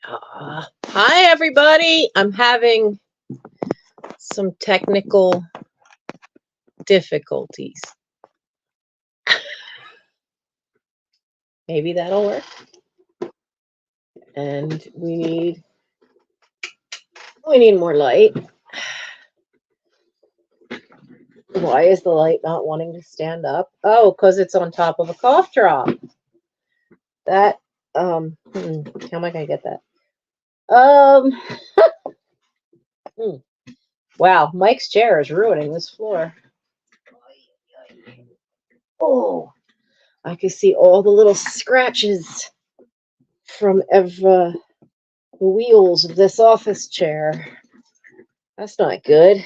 Hi, everybody. I'm having some technical difficulties. Maybe that'll work. And we need more light. Why is the light not wanting to stand up? Oh, because it's on top of a cough drop. That, how am I going to get that? Wow, Mike's chair is ruining this floor. Oh, I can see all the little scratches from the wheels of this office chair. That's not good.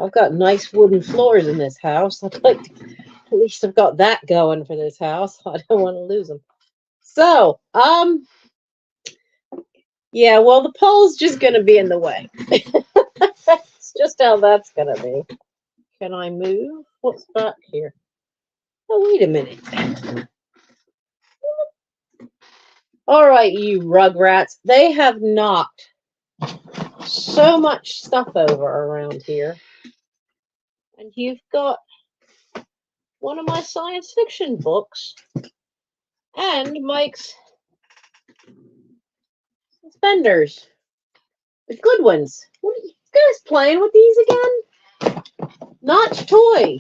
I've got nice wooden floors in this house. I'd like to, at least I've got that going for this house. I don't want to lose them. So, yeah, well, the pole's just going to be in the way. That's just how that's going to be. Can I move? What's back here? Oh, wait a minute. All right, you rugrats. They have knocked so much stuff over around here. And you've got one of my science fiction books and Mike's suspenders. The good ones. What are you guys playing with these again? Not toy.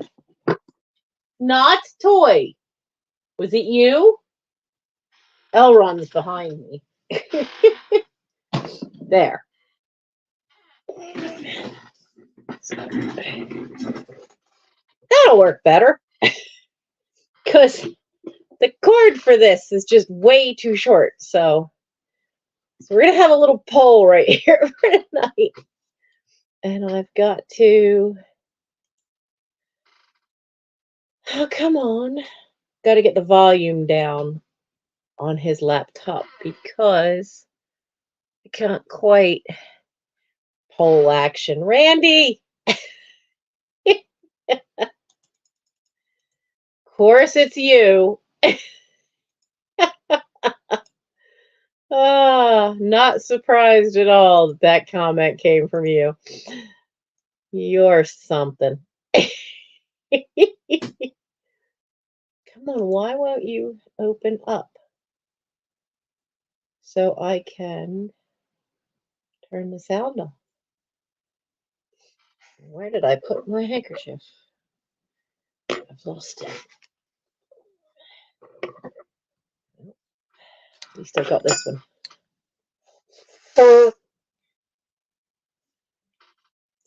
Not toy. Was it you? Elron's behind me. There. That'll work better. Because the cord for this is just way too short. So we're going to have a little pole right here for tonight. And I've got to... Oh, come on. Got to get the volume down on his laptop because I can't quite pole action. Randy! Of course it's you. Not surprised at all that that comment came from you. You're something. Come on, why won't you open up so I can turn the sound off? Where did I put my handkerchief? I've lost it. At least I got this one.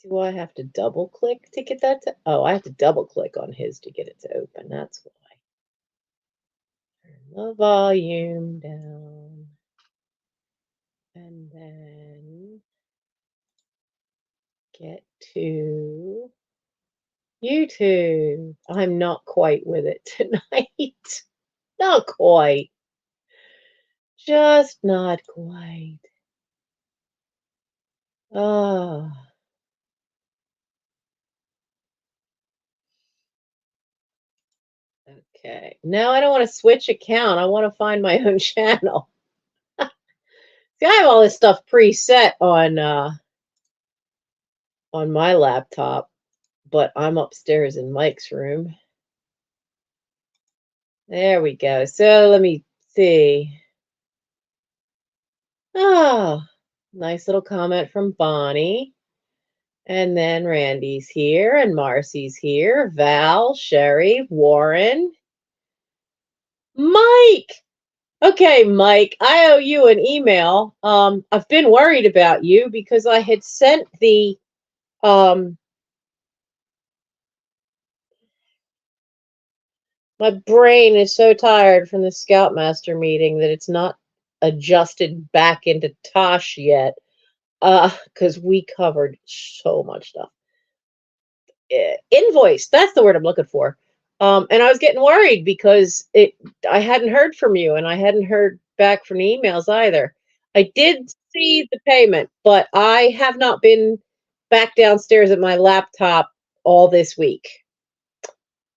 Do I have to double click to get that to? Oh, I have to double click on his to get it to open. That's why. Turn the volume down. And then get to YouTube. I'm not quite with it tonight. Not quite. Just not quite. Oh. Okay. No, I don't want to switch account. I want to find my own channel. See, I have all this stuff preset on my laptop, but I'm upstairs in Mike's room. There we go. So let me see. Oh, nice little comment from Bonnie. And then Randy's here, and Marcy's here, Val, Sherry, Warren, Mike. Okay, Mike, I owe you an email. I've been worried about you because I had sent the my brain is so tired from the Scoutmaster meeting that it's not adjusted back into Tosh yet. Because we covered so much stuff. Invoice, that's the word I'm looking for. And I was getting worried because I hadn't heard from you and I hadn't heard back from the emails either. I did see the payment, but I have not been back downstairs at my laptop all this week.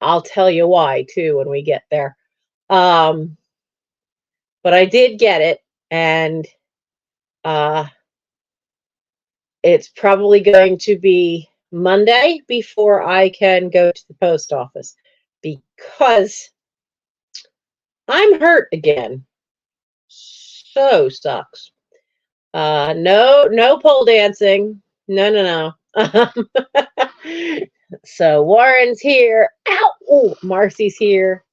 I'll tell you why too when we get there. But I did get it, and Uh, it's probably going to be Monday before I can go to the post office because I'm hurt again. So sucks. No pole dancing. No. So Warren's here. Ow! Ooh, Marcy's here.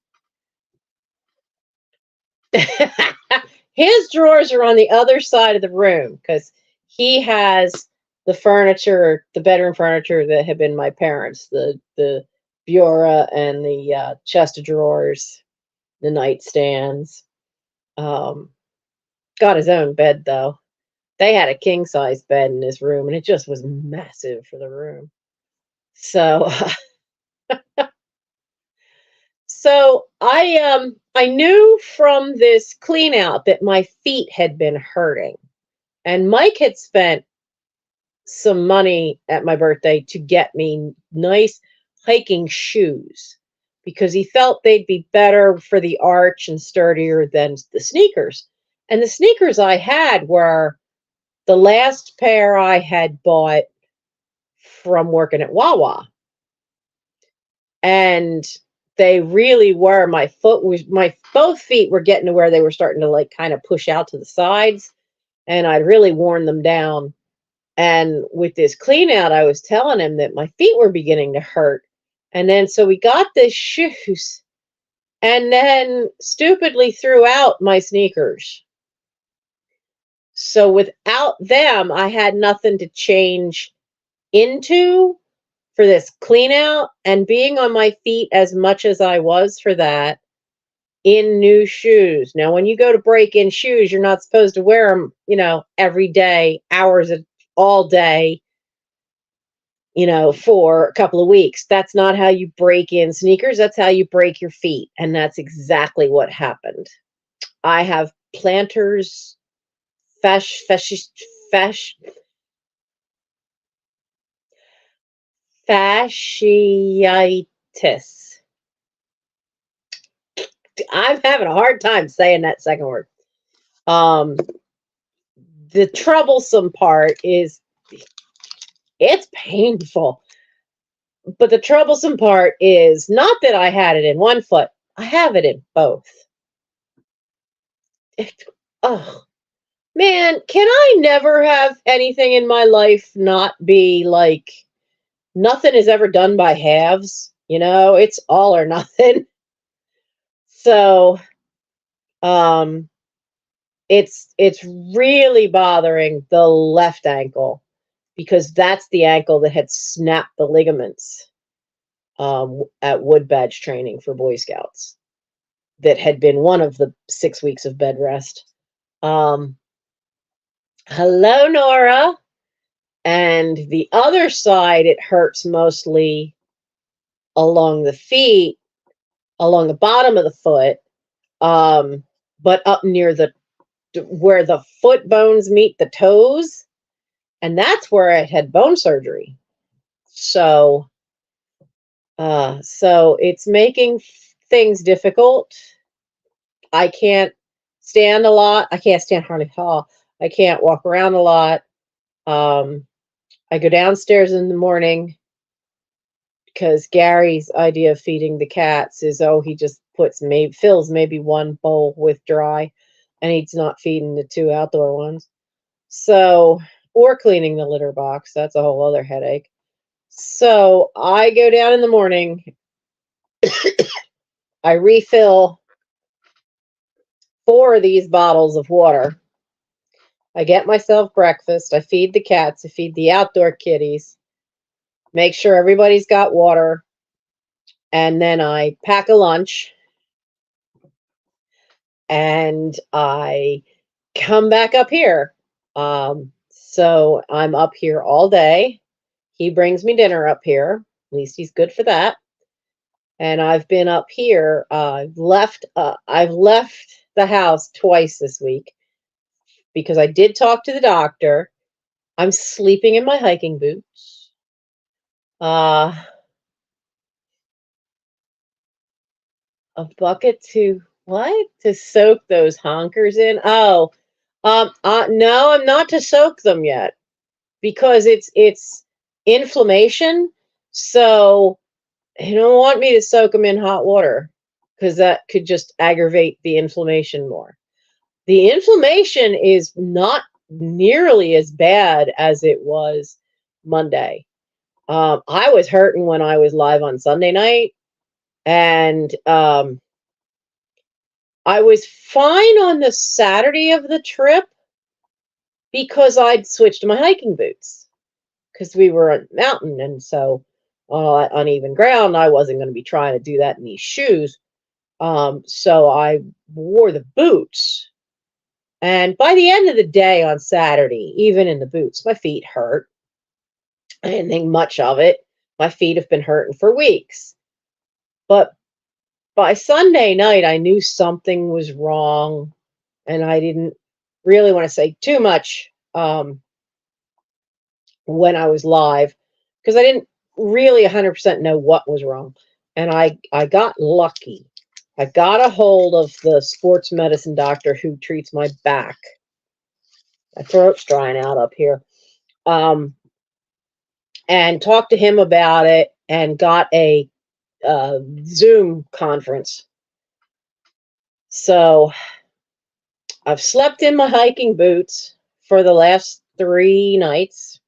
His drawers are on the other side of the room because he has the furniture, the bedroom furniture that had been my parents, the bureau and the chest of drawers, the nightstands. Um, got his own bed though. They had a king size bed in his room, and it just was massive for the room. So, I knew from this clean out that my feet had been hurting, and Mike had spent some money at my birthday to get me nice hiking shoes because he felt they'd be better for the arch and sturdier than the sneakers. And the sneakers I had were the last pair I had bought from working at Wawa. And they really were, my both feet were getting to where they were starting to like kind of push out to the sides, and I'd really worn them down. And with this clean out, I was telling him that my feet were beginning to hurt. And then so we got this shoes and then stupidly threw out my sneakers. So without them, I had nothing to change into for this clean out, and being on my feet as much as I was for that in new shoes. Now, when you go to break in shoes, you're not supposed to wear them, every day, all day, for a couple of weeks. That's not how you break in sneakers. That's how you break your feet. And that's exactly what happened. I have planters, fasciitis. I'm having a hard time saying that second word. Um, the troublesome part is it's painful. But the troublesome part is not that I had it in one foot, I have it in both. Oh, man, can I never have anything in my life not be like nothing is ever done by halves? It's all or nothing. So, um, it's really bothering the left ankle because that's the ankle that had snapped the ligaments at wood badge training for Boy Scouts. That had been one of the 6 weeks of bed rest. Um, Hello, Nora. And the other side, it hurts mostly along the feet, along the bottom of the foot, but up near where the foot bones meet the toes, and that's where I had bone surgery. So it's making things difficult. I can't stand a lot. I can't stand hardly at all. I can't walk around a lot. I go downstairs in the morning because Gary's idea of feeding the cats is, he just fills maybe one bowl with dry, and he's not feeding the two outdoor ones. So, or cleaning the litter box. That's a whole other headache. So I go down in the morning. I refill 4 of these bottles of water. I get myself breakfast. I feed the cats. I feed the outdoor kitties. Make sure everybody's got water. And then I pack a lunch. And I come back up here. So I'm up here all day. He brings me dinner up here. At least he's good for that. And I've been up here. I've left the house twice this week because I did talk to the doctor. I'm sleeping in my hiking boots. A bucket to what? To soak those honkers in? Oh, No, I'm not to soak them yet because it's inflammation. So you don't want me to soak them in hot water because that could just aggravate the inflammation more. The inflammation is not nearly as bad as it was Monday. I was hurting when I was live on Sunday night, and I was fine on the Saturday of the trip because I'd switched to my hiking boots because we were on the mountain, and so on uneven ground, I wasn't going to be trying to do that in these shoes. So I wore the boots. And by the end of the day on Saturday, even in the boots, my feet hurt. I didn't think much of it. My feet have been hurting for weeks. But by Sunday night, I knew something was wrong. And I didn't really want to say too much when I was live because I didn't really 100% know what was wrong. And I got lucky. I got a hold of the sports medicine doctor who treats my back. My throat's drying out up here. And talked to him about it and got a Zoom conference. So I've slept in my hiking boots for the last 3 nights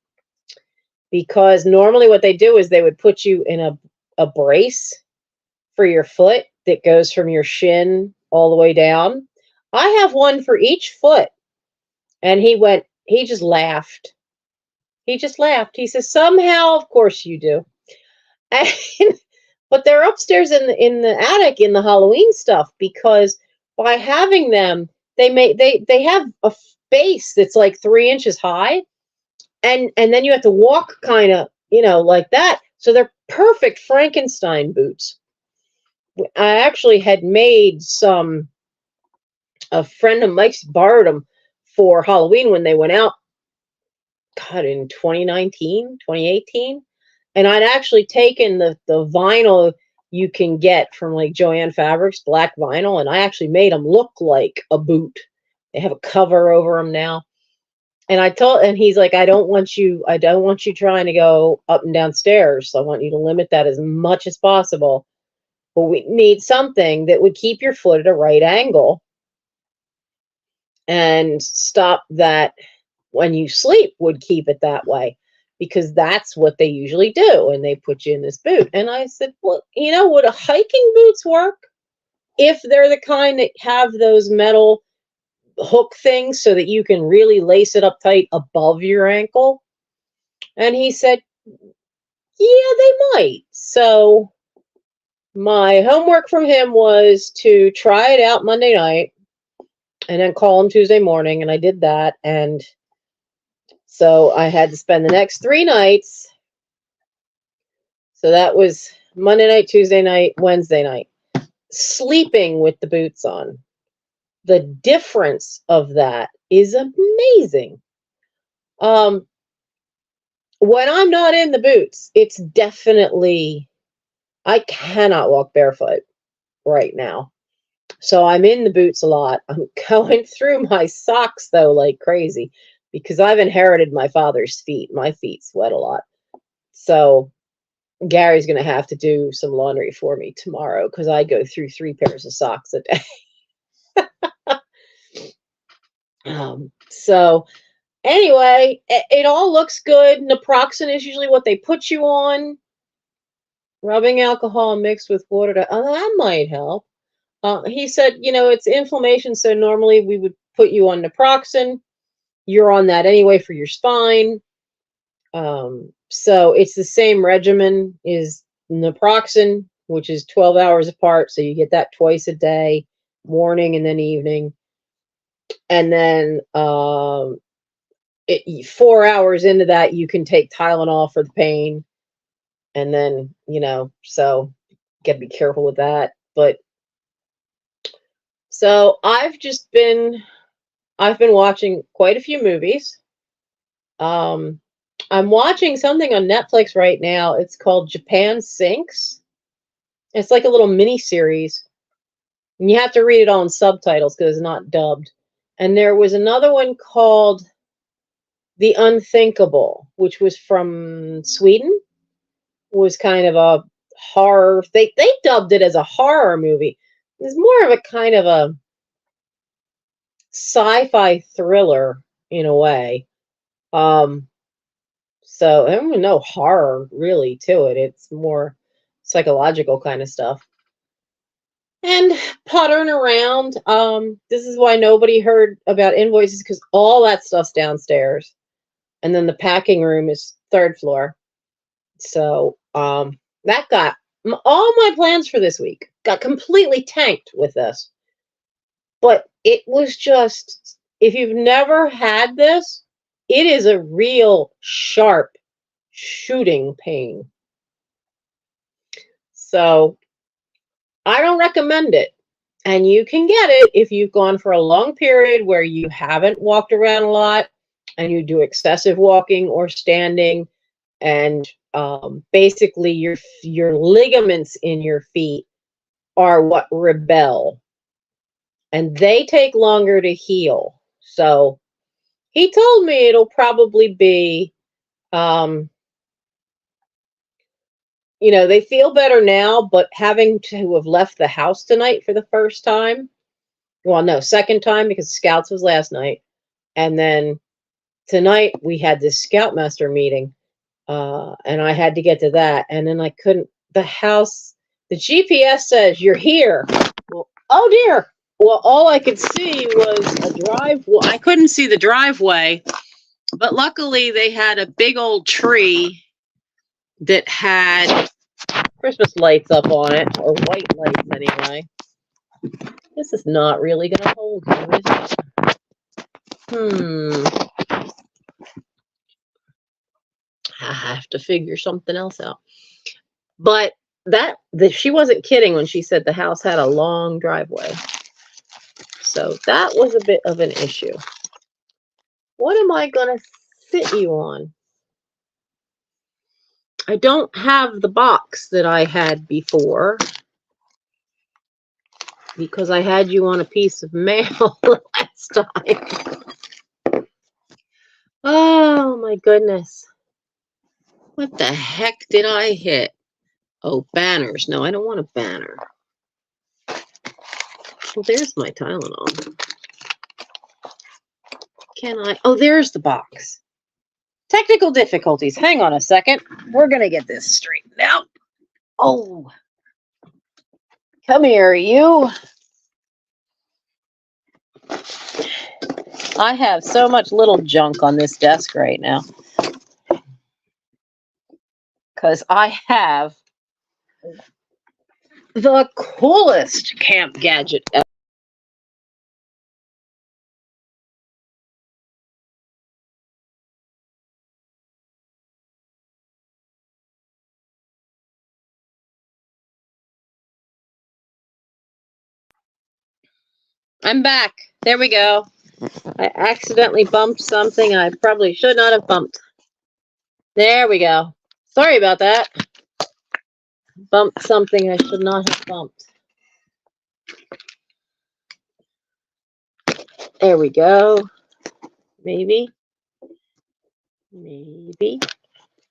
because normally what they do is they would put you in a brace for your foot that goes from your shin all the way down. I have one for each foot. And he just laughed. He just laughed. He says, somehow, of course you do. And, but they're upstairs in the attic in the Halloween stuff because by having them, they have a base that's like 3 inches high. And then you have to walk kind of, like that. So they're perfect Frankenstein boots. I actually had made a friend of Mike's borrowed them for Halloween when they went out, God, in 2019, 2018. And I'd actually taken the vinyl you can get from like Joanne Fabrics, black vinyl, and I actually made them look like a boot. They have a cover over them now. And he's like, I don't want you trying to go up and down stairs. I want you to limit that as much as possible. But we need something that would keep your foot at a right angle and stop that when you sleep would keep it that way because that's what they usually do. And they put you in this boot. And I said, well, would a hiking boots work if they're the kind that have those metal hook things so that you can really lace it up tight above your ankle? And he said, yeah, they might. So my homework from him was to try it out Monday night and then call him Tuesday morning. And I did that. And so I had to spend the next 3 nights. So that was Monday night, Tuesday night, Wednesday night, sleeping with the boots on. The difference of that is amazing. When I'm not in the boots, it's definitely, I cannot walk barefoot right now. So I'm in the boots a lot. I'm going through my socks, though, like crazy, because I've inherited my father's feet. My feet sweat a lot. So Gary's going to have to do some laundry for me tomorrow because I go through 3 pairs of socks a day. So anyway, it all looks good. Naproxen is usually what they put you on. Rubbing alcohol mixed with water that might help. He said, it's inflammation, so normally we would put you on naproxen. You're on that anyway for your spine. So it's the same regimen is naproxen, which is 12 hours apart. So you get that twice a day, morning and then evening. And then 4 hours into that, you can take Tylenol for the pain. And then, so got to be careful with that. But so I've been watching quite a few movies. I'm watching something on Netflix right now. It's called Japan Sinks. It's like a little mini series. And you have to read it all in subtitles because it's not dubbed. And there was another one called The Unthinkable, which was from Sweden. Was kind of a horror. They dubbed it as a horror movie. It's more of a kind of a sci-fi thriller in a way. So I don't know horror really to it. It's more psychological kind of stuff. And puttering around. This is why nobody heard about invoices, because all that stuff's downstairs. And then the packing room is third floor. So that got all my plans for this week got completely tanked with this. But it was just, if you've never had this, it is a real sharp shooting pain. So I don't recommend it. And you can get it if you've gone for a long period where you haven't walked around a lot and you do excessive walking or standing, and basically your ligaments in your feet are what rebel, and they take longer to heal. So he told me it'll probably be, they feel better now, but having to have left the house tonight for the first time, well, no, second time, because Scouts was last night, and then tonight we had this Scoutmaster meeting, and I had to get to that, and then I couldn't. The GPS says you're here. Well, oh dear. Well, all I could see was a drive. Well, I couldn't see the driveway, but luckily they had a big old tree that had Christmas lights up on it, or white lights anyway. This is not really going to hold you, is it? I have to figure something else out. But that she wasn't kidding when she said the house had a long driveway. So that was a bit of an issue. What am I going to sit you on? I don't have the box that I had before, because I had you on a piece of mail last time. Oh my goodness. What the heck did I hit? Oh, banners. No, I don't want a banner. Well, there's my Tylenol. Can I? Oh, there's the box. Technical difficulties. Hang on a second. We're going to get this straightened out. Oh. Come here, you. I have so much little junk on this desk right now, because I have the coolest camp gadget ever. I'm back. There we go. I accidentally bumped something I probably should not have bumped. There we go. Sorry about that. Bumped something I should not have bumped. There we go. Maybe. Maybe.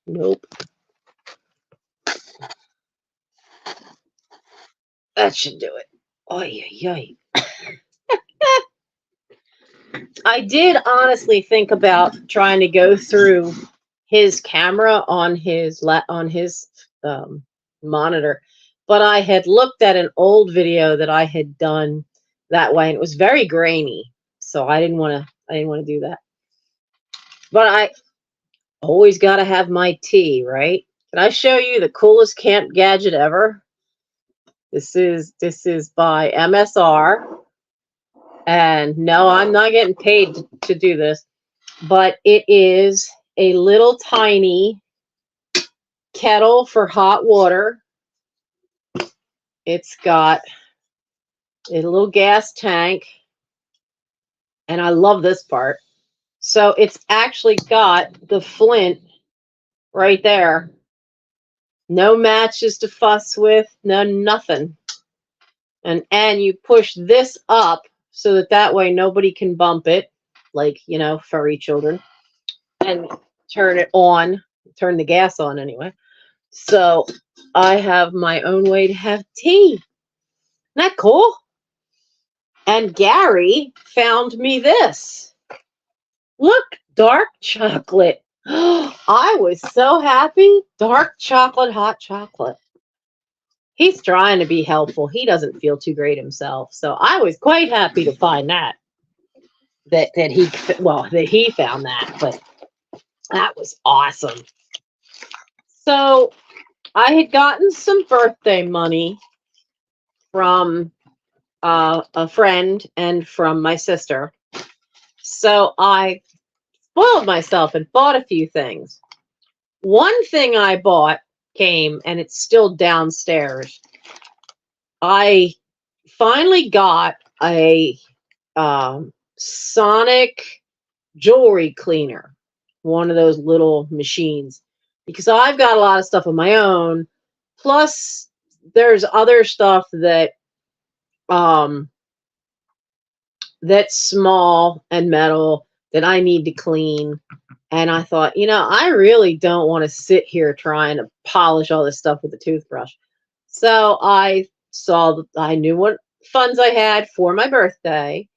Nope. That should do it. Oy, oy, oy. I did honestly think about trying to go through his camera on his monitor, but I had looked at an old video that I had done that way, and it was very grainy, so I didn't want to do that. But I always got to have my tea, right? Can I show you the coolest camp gadget ever? This is by MSR. And no, I'm not getting paid to do this, but it is a little tiny kettle for hot water. It's got a little gas tank, and I love this part. So it's actually got the flint right there. No matches to fuss with, no nothing. And you push this up so that way nobody can bump it, like, furry children, and turn it on, turn the gas on anyway. So I have my own way to have tea. Isn't that cool? And Gary found me this. Look, dark chocolate. I was so happy. Dark chocolate, hot chocolate. He's trying to be helpful. He doesn't feel too great himself. So I was quite happy to find that he found that, but that was awesome. So I had gotten some birthday money from a friend and from my sister. So I spoiled myself and bought a few things. One thing I bought came, and it's still downstairs. I finally got a sonic jewelry cleaner, one of those little machines, because I've got a lot of stuff of my own. Plus, there's other stuff that's small and metal that I need to clean. And I thought, I really don't want to sit here trying to polish all this stuff with a toothbrush. So I knew what funds I had for my birthday.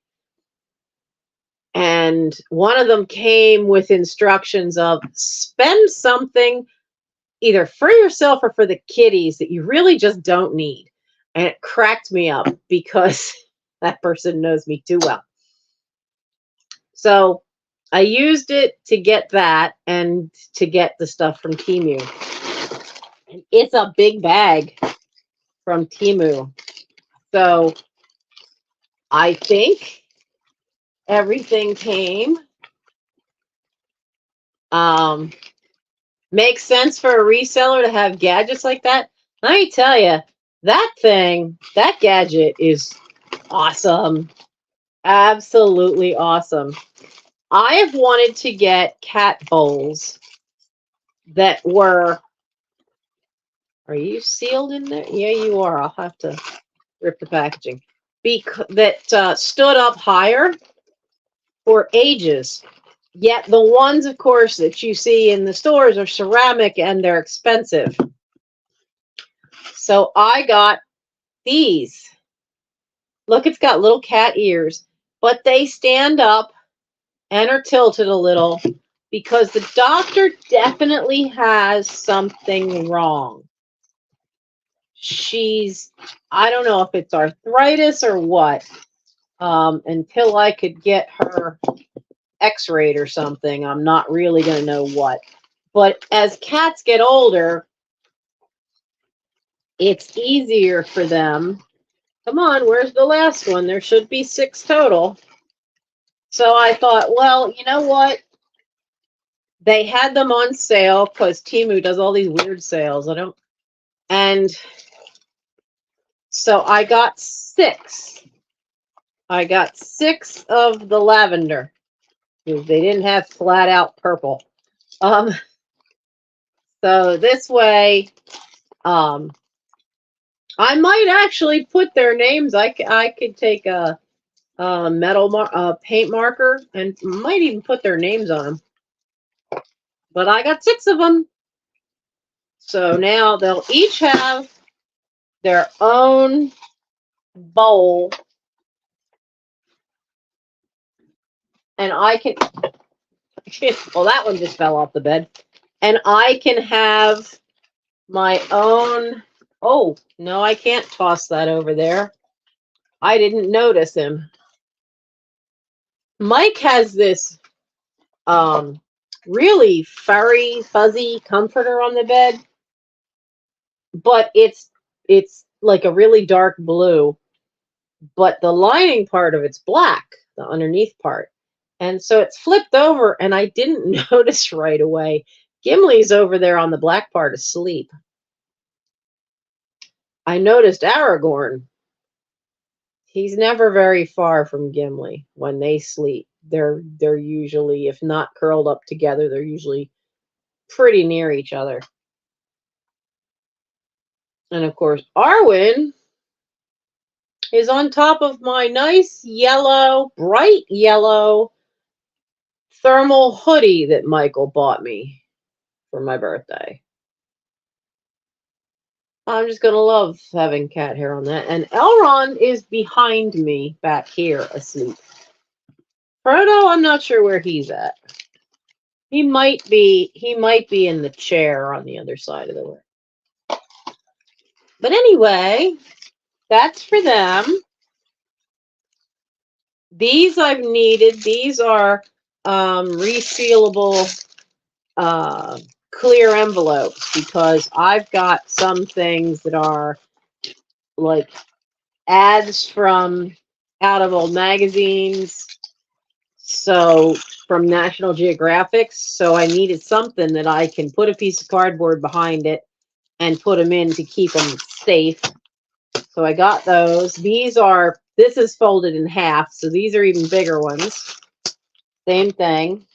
And one of them came with instructions of spend something either for yourself or for the kitties that you really just don't need. And it cracked me up because that person knows me too well. So I used it to get that and to get the stuff from Temu. And it's a big bag from Temu. So I think everything came. Makes sense for a reseller to have gadgets like that. Let me tell you, that gadget is awesome. Absolutely awesome. I have wanted to get cat bowls that were... Are you sealed in there? Yeah, you are. I'll have to rip the packaging. That stood up higher for ages. Yet the ones, of course, that you see in the stores are ceramic and they're expensive. So I got these. Look, it's got little cat ears, but they stand up and are tilted a little because the doctor definitely has something wrong. I don't know if it's arthritis or what, until I could get her x-rayed or something. I'm not really going to know what. But as cats get older, it's easier for them. Come on, where's the last one? There should be 6 total. So I thought, well, you know what? They had them on sale because Temu does all these weird sales. And so I got 6. I got 6 of the lavender. They didn't have flat out purple. So this way, I might actually put their names. I could take a metal paint marker and might even put their names on them. But I got 6 of them. So now they'll each have their own bowl. And I can... Well, that one just fell off the bed. And I can have my own... Oh, no, I can't toss that over there. I didn't notice him. Mike has this really furry, fuzzy comforter on the bed, but it's like a really dark blue, but the lining part of it's black, the underneath part. And so it's flipped over, and I didn't notice right away. Gimli's over there on the black part asleep. I noticed Aragorn. He's never very far from Gimli when they sleep. They're usually, if not curled up together, they're usually pretty near each other. And of course, Arwen, is on top of my nice yellow, bright yellow thermal hoodie that Michael bought me for my birthday. I'm just going to love having cat hair on that. And Elron is behind me back here asleep. Frodo, I'm not sure where he's at. He might be in the chair on the other side of the room. But anyway, that's for them. These I've needed. These are resealable clear envelopes because I've got some things that are like ads from out of old magazines. So from National Geographic. So I needed something that I can put a piece of cardboard behind it and put them in to keep them safe. So I got those. This is folded in half. So these are even bigger ones. Same thing.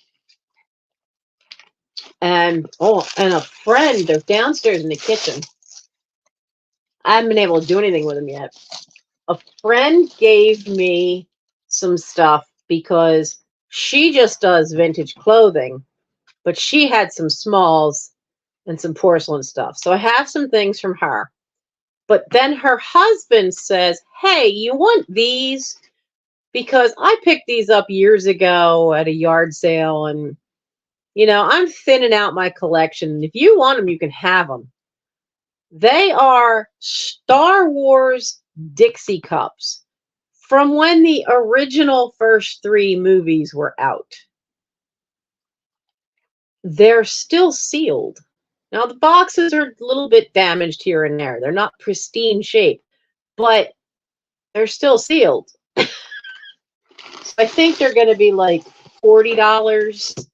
And a friend, they're downstairs in the kitchen. I haven't been able to do anything with them yet. A friend gave me some stuff because she just does vintage clothing, but she had some smalls and some porcelain stuff. So I have some things from her. But then her husband says, hey, you want these? Because I picked these up years ago at a yard sale and, I'm thinning out my collection. If you want them, you can have them. They are Star Wars Dixie cups from when the original first 3 movies were out. They're still sealed. Now, the boxes are a little bit damaged here and there. They're not pristine shape, but they're still sealed. So I think they're going to be like $40.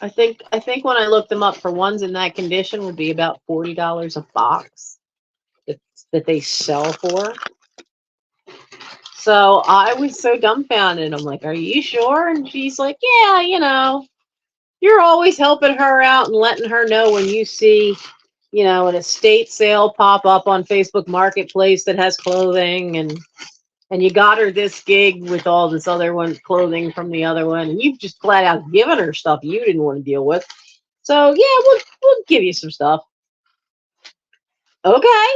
I think when I looked them up, for ones in that condition would be about $40 a box that they sell for. So I was so dumbfounded. I'm like, are you sure? And she's like, yeah, you're always helping her out and letting her know when you see, an estate sale pop up on Facebook Marketplace that has clothing and you got her this gig with all this other one clothing from the other one, and you've just flat out given her stuff you didn't want to deal with. So yeah, we'll give you some stuff. Okay.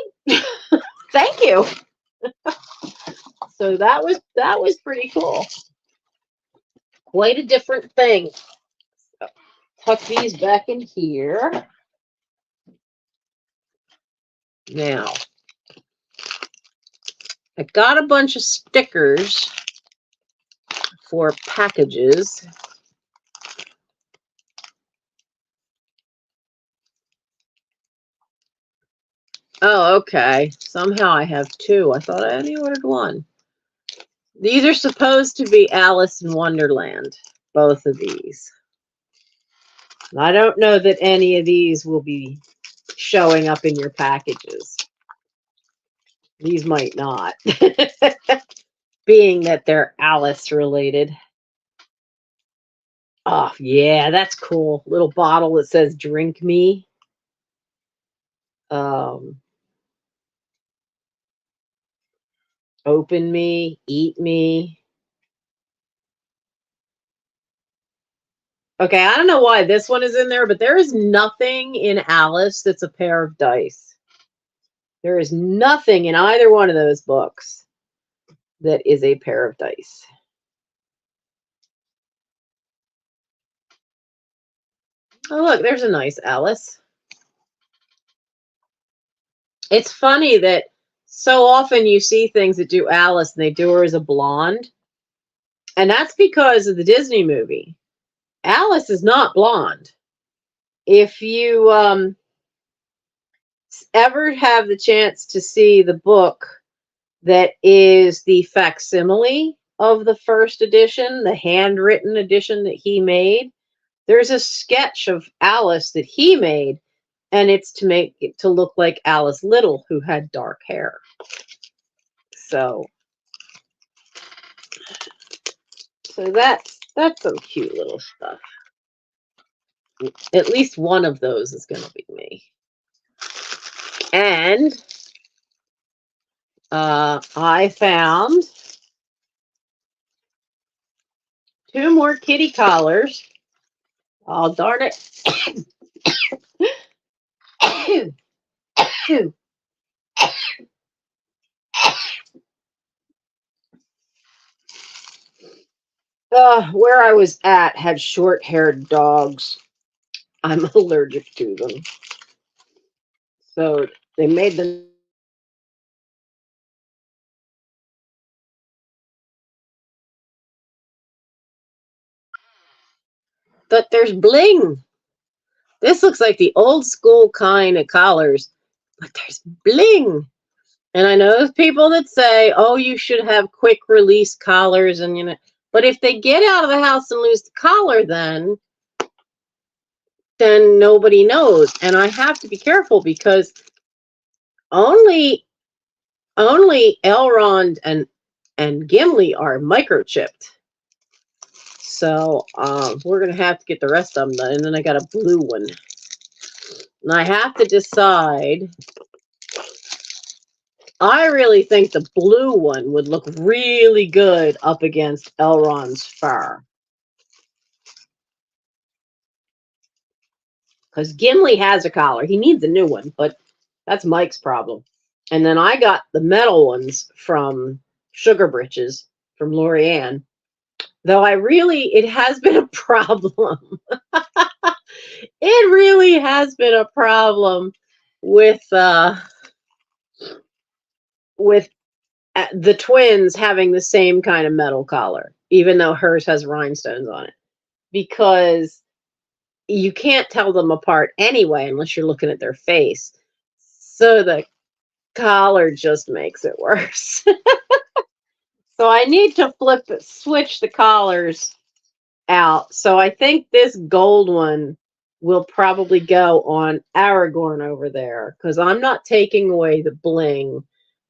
Thank you. So that was pretty cool. Quite a different thing. So, tuck these back in here. Now, I got a bunch of stickers for packages. Oh, okay. Somehow I have 2. I thought I only ordered 1. These are supposed to be Alice in Wonderland, both of these. I don't know that any of these will be showing up in your packages. These might not, being that they're Alice related. Oh, yeah, that's cool. Little bottle that says drink me. Open me, eat me. Okay, I don't know why this one is in there, but there is nothing in Alice that's a pair of dice. There is nothing in either one of those books that is a pair of dice. Oh, look, there's a nice Alice. It's funny that so often you see things that do Alice and they do her as a blonde. And that's because of the Disney movie. Alice is not blonde. If you ever have the chance to see the book that is the facsimile of the first edition, the handwritten edition that he made, there's a sketch of Alice that he made, and it's to make it to look like Alice Little, who had dark hair. So that's some cute little stuff. At least one of those is going to be me. And I found 2 more kitty collars. Oh, darn it. Where I was at had short-haired dogs. I'm allergic to them. So they made them. But there's bling. This looks like the old school kind of collars, but there's bling. And I know there's people that say, oh, you should have quick release collars, and but if they get out of the house and lose the collar, then nobody knows. And I have to be careful because only Elrond and Gimli are microchipped. So we're gonna have to get the rest of them done. And then I got a blue one. And I have to decide. I really think the blue one would look really good up against Elrond's fur. Because Gimli has a collar. He needs a new one, but that's Mike's problem. And then I got the metal ones from Sugar Britches from Lorianne. Though it has been a problem. It really has been a problem with the twins having the same kind of metal collar, even though hers has rhinestones on it. Because you can't tell them apart anyway unless you're looking at their face. So the collar just makes it worse. So I need to switch the collars out. So I think this gold one will probably go on Aragorn over there because I'm not taking away the bling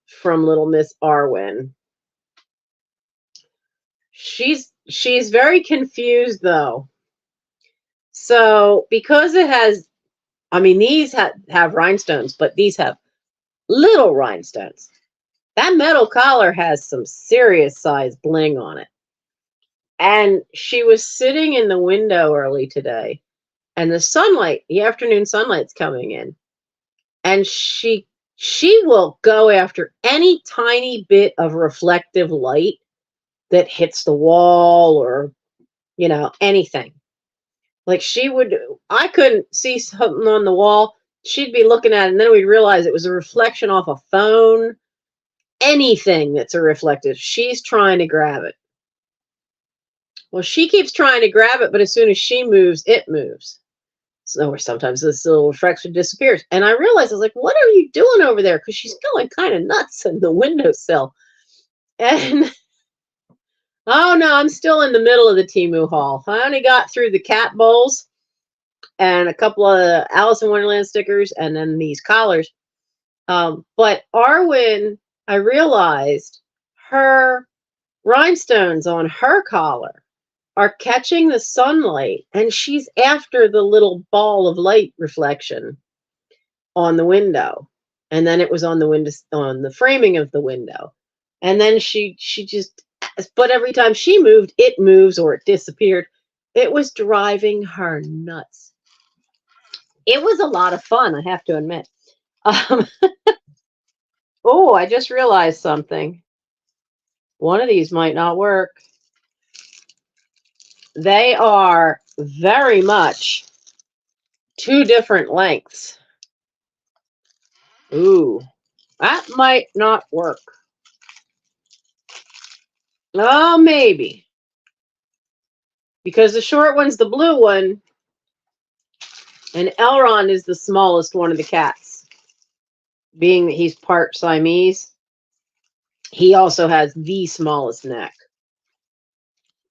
from little Miss Arwen. She's very confused though. So because it has, I mean, these have rhinestones, but these have little rhinestones. That metal collar has some serious size bling on it. And she was sitting in the window early today, and the afternoon sunlight's coming in, and she will go after any tiny bit of reflective light that hits the wall or anything. Like I couldn't see something on the wall, she'd be looking at it, and then we'd realize it was a reflection off a phone. Anything that's a reflective, she's trying to grab it. Well, she keeps trying to grab it, but as soon as she moves, it moves. So sometimes this little reflection disappears. And I realized, I was like, what are you doing over there? Because she's going kind of nuts in the windowsill. And oh no, I'm still in the middle of the Temu haul. I only got through the cat bowls and a couple of Alice in Wonderland stickers and then these collars. But Arwen, I realized her rhinestones on her collar are catching the sunlight, and she's after the little ball of light reflection on the window. And then it was on the window, on the framing of the window. And then she just, but every time she moved, it moves or it disappeared. It was driving her nuts. It was a lot of fun, I have to admit. Oh, I just realized something. One of these might not work. They are very much 2 different lengths. Ooh, that might not work. Oh, maybe. Because the short one's the blue one, and Elrond is the smallest one of the cats. Being that he's part Siamese, he also has the smallest neck.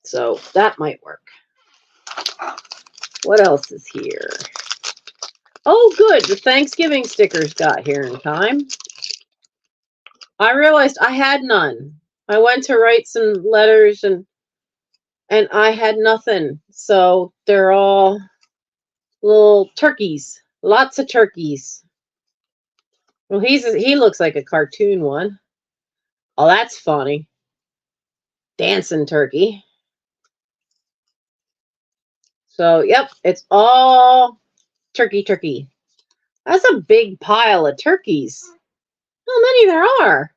So that might work. What else is here? Oh, good. The Thanksgiving stickers got here in time. I realized I had none. I went to write some letters and I had nothing. So they're all little turkeys. Lots of turkeys. Well, he looks like a cartoon one. Oh, that's funny. Dancing turkey. So, yep, it's all turkey. That's a big pile of turkeys. How many there are?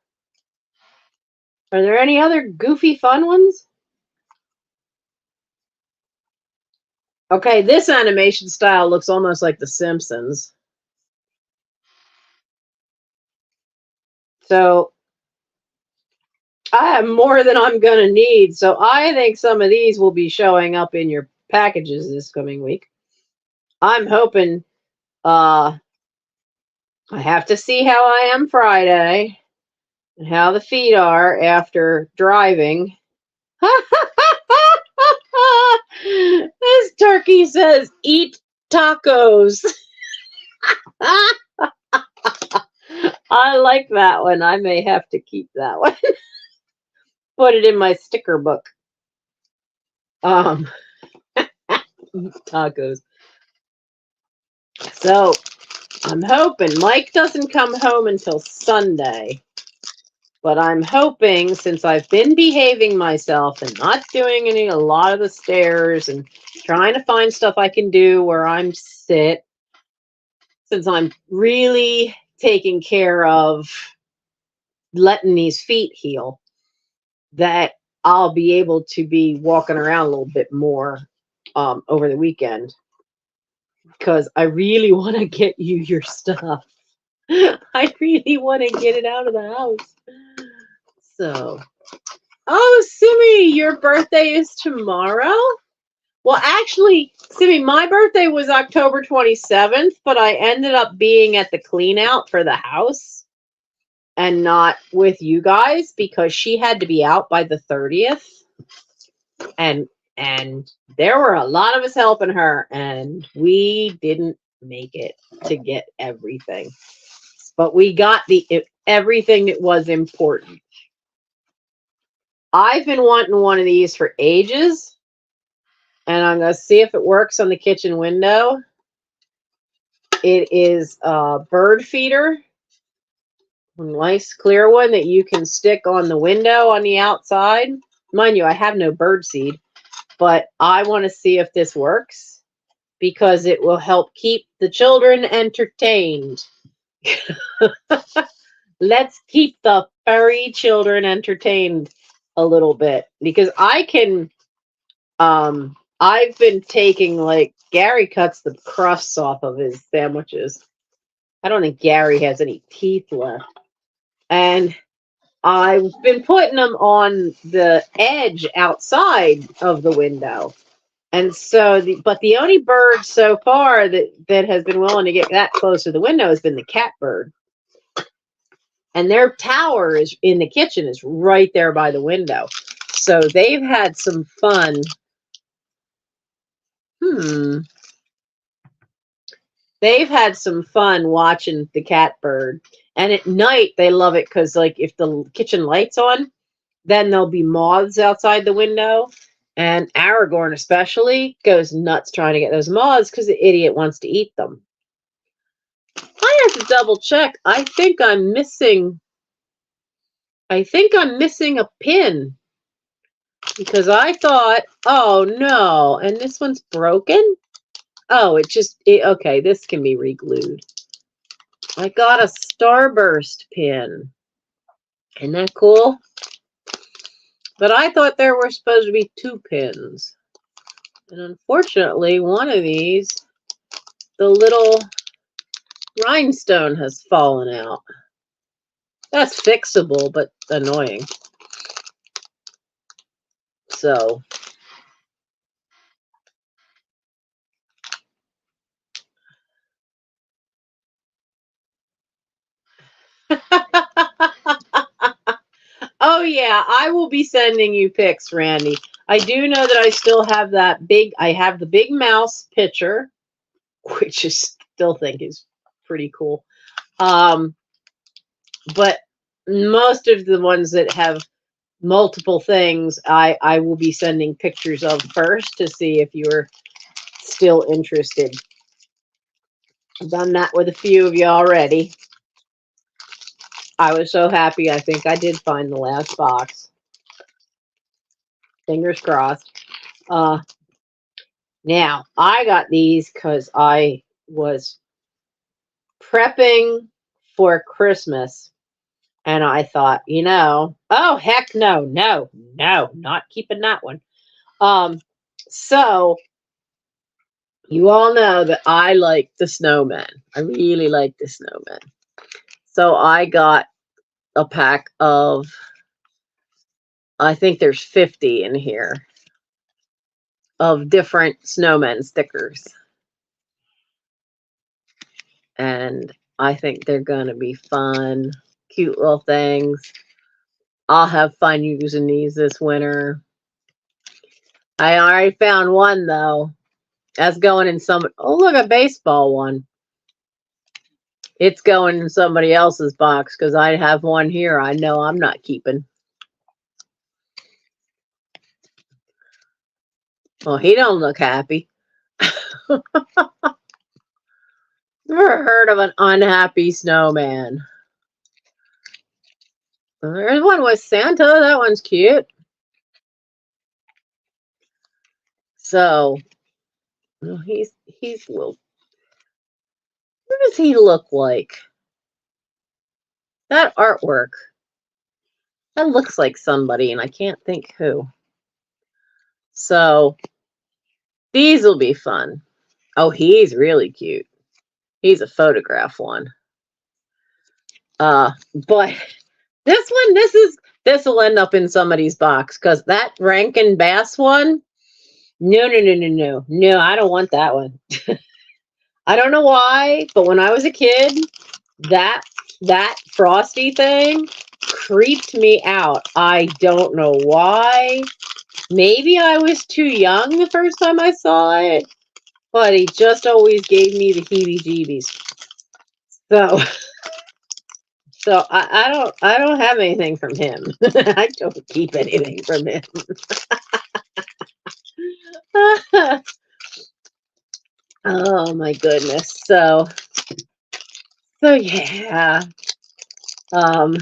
Are there any other goofy fun ones? Okay, this animation style looks almost like The Simpsons. So I have more than I'm going to need. So I think some of these will be showing up in your packages this coming week. I'm hoping I have to see how I am Friday and how the feet are after driving. This turkey says eat tacos. I like that one. I may have to keep that one. Put it in my sticker book. Tacos. So I'm hoping Mike doesn't come home until Sunday. But I'm hoping, since I've been behaving myself and not doing a lot of the stairs and trying to find stuff I can do where I'm sit, since I'm really taking care of letting these feet heal, that I'll be able to be walking around a little bit more over the weekend, because I really want to get you your stuff. I really want to get it out of the house. So, oh, Simi, your birthday is tomorrow? Well, actually, Simi, my birthday was October 27th, but I ended up being at the clean out for the house and not with you guys because she had to be out by the 30th. And there were a lot of us helping her, and we didn't make it to get everything. But we got everything that was important. I've been wanting one of these for ages, and I'm going to see if it works on the kitchen window. It is a bird feeder, a nice clear one that you can stick on the window on the outside. Mind you, I have no bird seed, but I want to see if this works because it will help keep the children entertained. Let's keep the furry children entertained a little bit, because I can I've been taking, like, Gary cuts the crusts off of his sandwiches. I don't think Gary has any teeth left. And I've been putting them on the edge outside of the window. And so, but the only bird so far that has been willing to get that close to the window has been the catbird. And their tower is in the kitchen, is right there by the window. So they've had some fun. They've had some fun watching the catbird. And at night, they love it because, like, if the kitchen light's on, then there'll be moths outside the window. And Aragorn especially goes nuts trying to get those moths because the idiot wants to eat them. I have to double check. I think I'm missing a pin. Because I thought, oh no, and this one's broken? Oh, okay, this can be re-glued. I got a starburst pin. Isn't that cool? But I thought there were supposed to be 2 pins. And unfortunately, one of these, the little rhinestone has fallen out. That's fixable, but annoying. So. Oh yeah, I will be sending you pics, Randy. I do know that I still have I have the big mouse picture, which I still think is pretty cool. But most of the ones that have multiple things, I will be sending pictures of first to see if you're still interested. I've done that with a few of you already. I was so happy. I think I did find the last box. Fingers crossed. Uh, Now, I got these because I was prepping for Christmas. And I thought, oh, heck no, no, no, not keeping that one. So you all know that I like the snowmen. I really like the snowmen. So I got a pack of, I think there's 50 in here of different snowmen stickers. And I think they're going to be fun, cute little things. I'll have fun using these this winter. I already found one, though. That's going in some... Oh, look, a baseball one. It's going in somebody else's box because I have one here I know I'm not keeping. Well, he don't look happy. Never heard of an unhappy snowman. There's one with Santa. That one's cute. So, well, he's little. What does he look like? That artwork. That looks like somebody, and I can't think who. So, these will be fun. Oh, he's really cute. He's a photograph one. But this one, this will end up in somebody's box because that Rankin Bass one, no, no, no, no, no, no, I don't want that one. I don't know why, but when I was a kid, that frosty thing creeped me out. I don't know why. Maybe I was too young the first time I saw it, but he just always gave me the heebie-jeebies. So I don't have anything from him. I don't keep anything from him. Oh my goodness. So yeah. So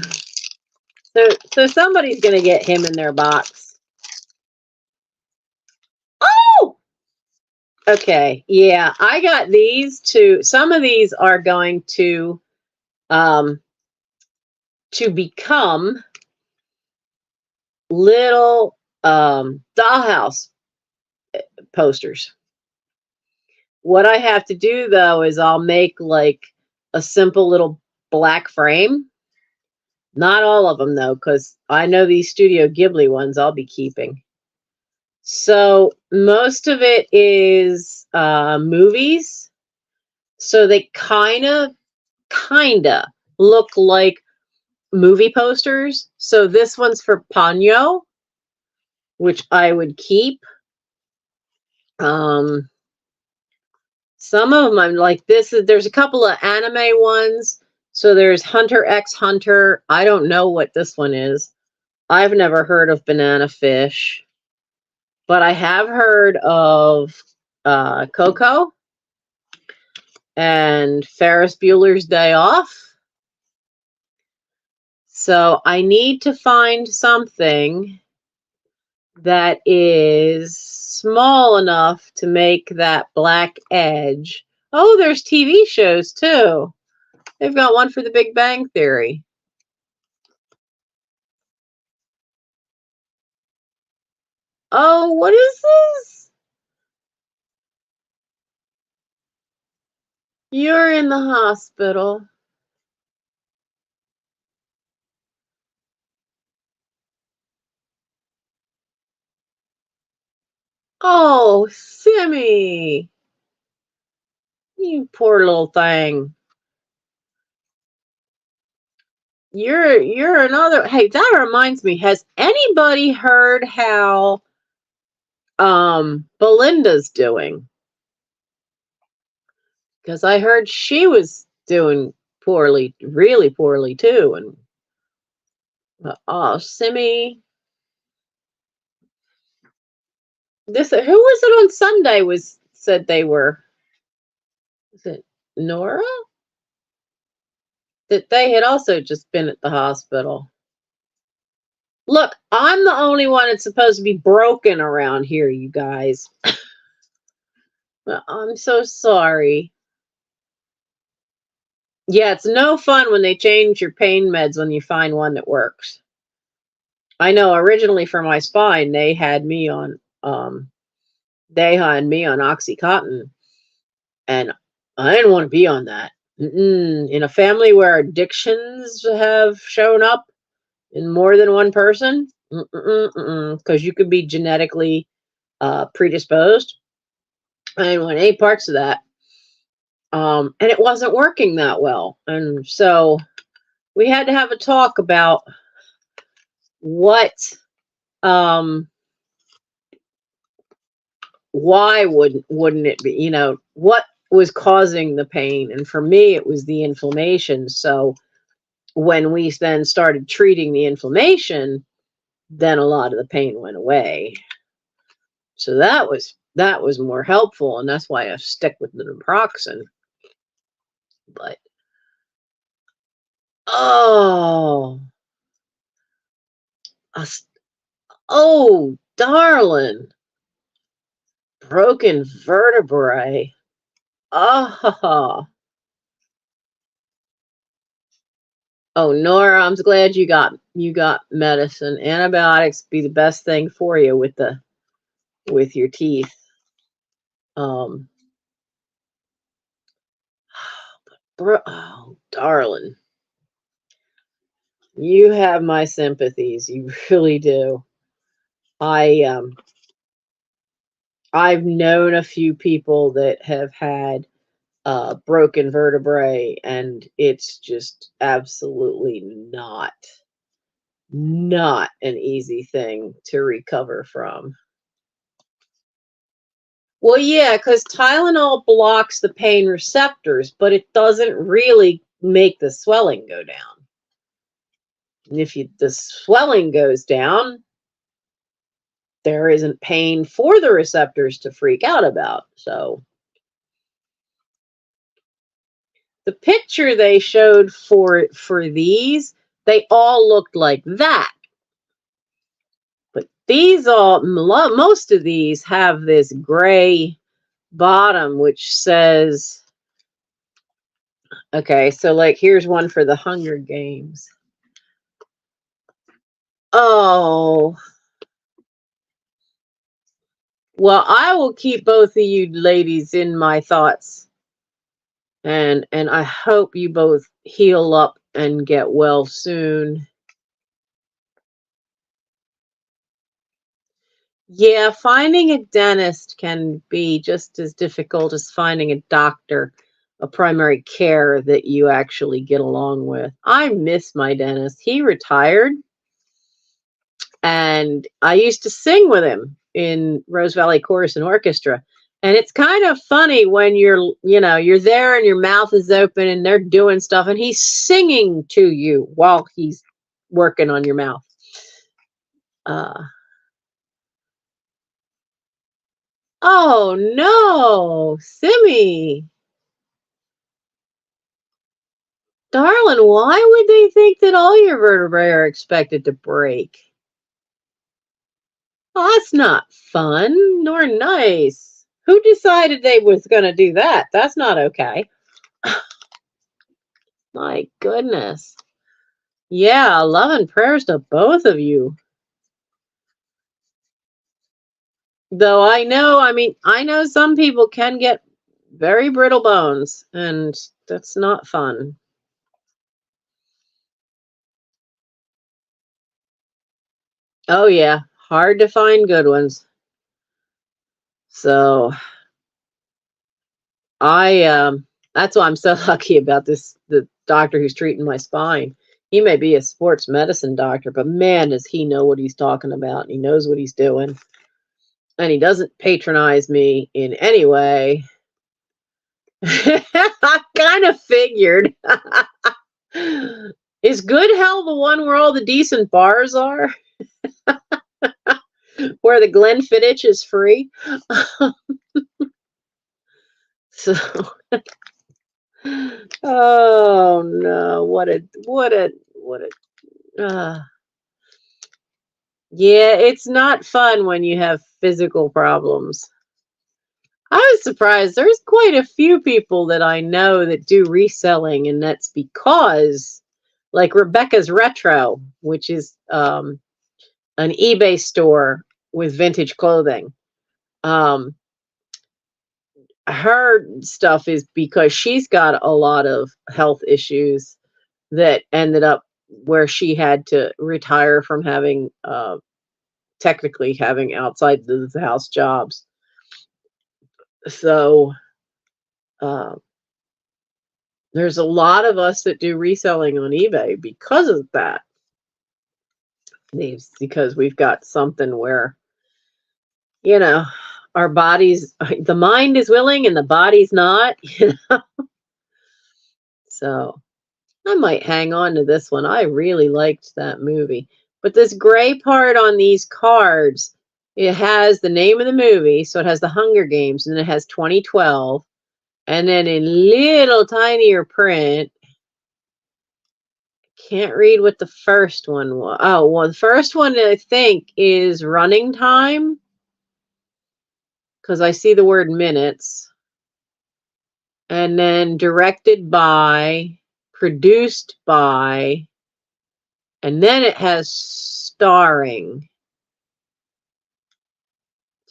somebody's gonna get him in their box. Oh! Okay, yeah, I got these two. Some of these are going to become little dollhouse posters. What I have to do though is I'll make like a simple little black frame. Not all of them though, because I know these Studio Ghibli ones I'll be keeping. So most of it is movies. So they kind of look like movie posters. So this one's for Ponyo, which I would keep. Some of them I'm like, there's a couple of anime ones. So there's Hunter x Hunter. I don't know what this one is. I've never heard of Banana Fish, but I have heard of Coco and Ferris Bueller's Day Off. So I need to find something that is small enough to make that black edge. Oh, there's TV shows too. They've got one for The Big Bang Theory. Oh, what is this? You're in the hospital. Oh, Simmy. You poor little thing. You're another. Hey, that reminds me. Has anybody heard how Belinda's doing? Because I heard she was doing poorly, really poorly too. And oh, Simmy. This who was it on Sunday? Was said they were. Was it Nora? that they had also just been at the hospital. Look, I'm the only one that's supposed to be broken around here, you guys. I'm so sorry. Yeah, it's no fun when they change your pain meds when you find one that works. I know originally for my spine, they had me on Oxycontin, and I didn't want to be on that. In a family where addictions have shown up in more than one person, because you could be genetically predisposed. I didn't want any parts of that. And it wasn't working that well. And so we had to have a talk about what, why wouldn't it be, what was causing the pain? And for me, it was the inflammation. So when we then started treating the inflammation, then a lot of the pain went away. So that was more helpful, and that's why I stick with the naproxen. But oh, darling, broken vertebrae. Oh, Nora, I'm glad you got medicine. Antibiotics be the best thing for you with your teeth. Oh, darling, you have my sympathies. You really do. I've known a few people that have had broken vertebrae, and it's just absolutely not an easy thing to recover from. Well, yeah, because Tylenol blocks the pain receptors, but it doesn't really make the swelling go down. And if the swelling goes down, there isn't pain for the receptors to freak out about. So the picture they showed for these, they all looked like that. But most of these have this gray bottom, which says, okay, so like here's one for the Hunger Games. Oh, well, I will keep both of you ladies in my thoughts, and I hope you both heal up and get well soon. Yeah, finding a dentist can be just as difficult as finding a doctor, a primary care that you actually get along with. I miss my dentist. He retired, and I used to sing with him in Rose Valley Chorus and Orchestra. And it's kind of funny when you're there and your mouth is open and they're doing stuff and he's singing to you while he's working on your mouth. Oh no, Simmy. Darling, why would they think that all your vertebrae are expected to break? Oh, that's not fun nor nice. Who decided they was going to do that? That's not okay. My goodness. Yeah, love and prayers to both of you. Though I know some people can get very brittle bones, and that's not fun. Oh yeah, hard to find good ones. So that's why I'm so lucky about the doctor who's treating my spine. He may be a sports medicine doctor, but man, does he know what he's talking about. He knows what he's doing. And he doesn't patronize me in any way. I kind of figured. Is Good Hell the one where all the decent bars are? Where the Glenfiddich is free? So, Oh no, yeah, it's not fun when you have physical problems. I was surprised. There's quite a few people that I know that do reselling, and that's because, like Rebecca's Retro, which is an eBay store with vintage clothing. Her stuff is because she's got a lot of health issues that ended up where she had to retire from having technically having outside the house jobs. So there's a lot of us that do reselling on eBay because of that. Because we've got something where, you know, our bodies, the mind is willing and the body's not, you know. So I might hang on to this one. I really liked that movie. But this gray part on these cards, it has the name of the movie. So it has the Hunger Games, and then it has 2012. And then in little tinier print, can't read what the first one was. Oh, well, the first one I think is running time, because I see the word minutes. And then directed by, produced by, and then it has starring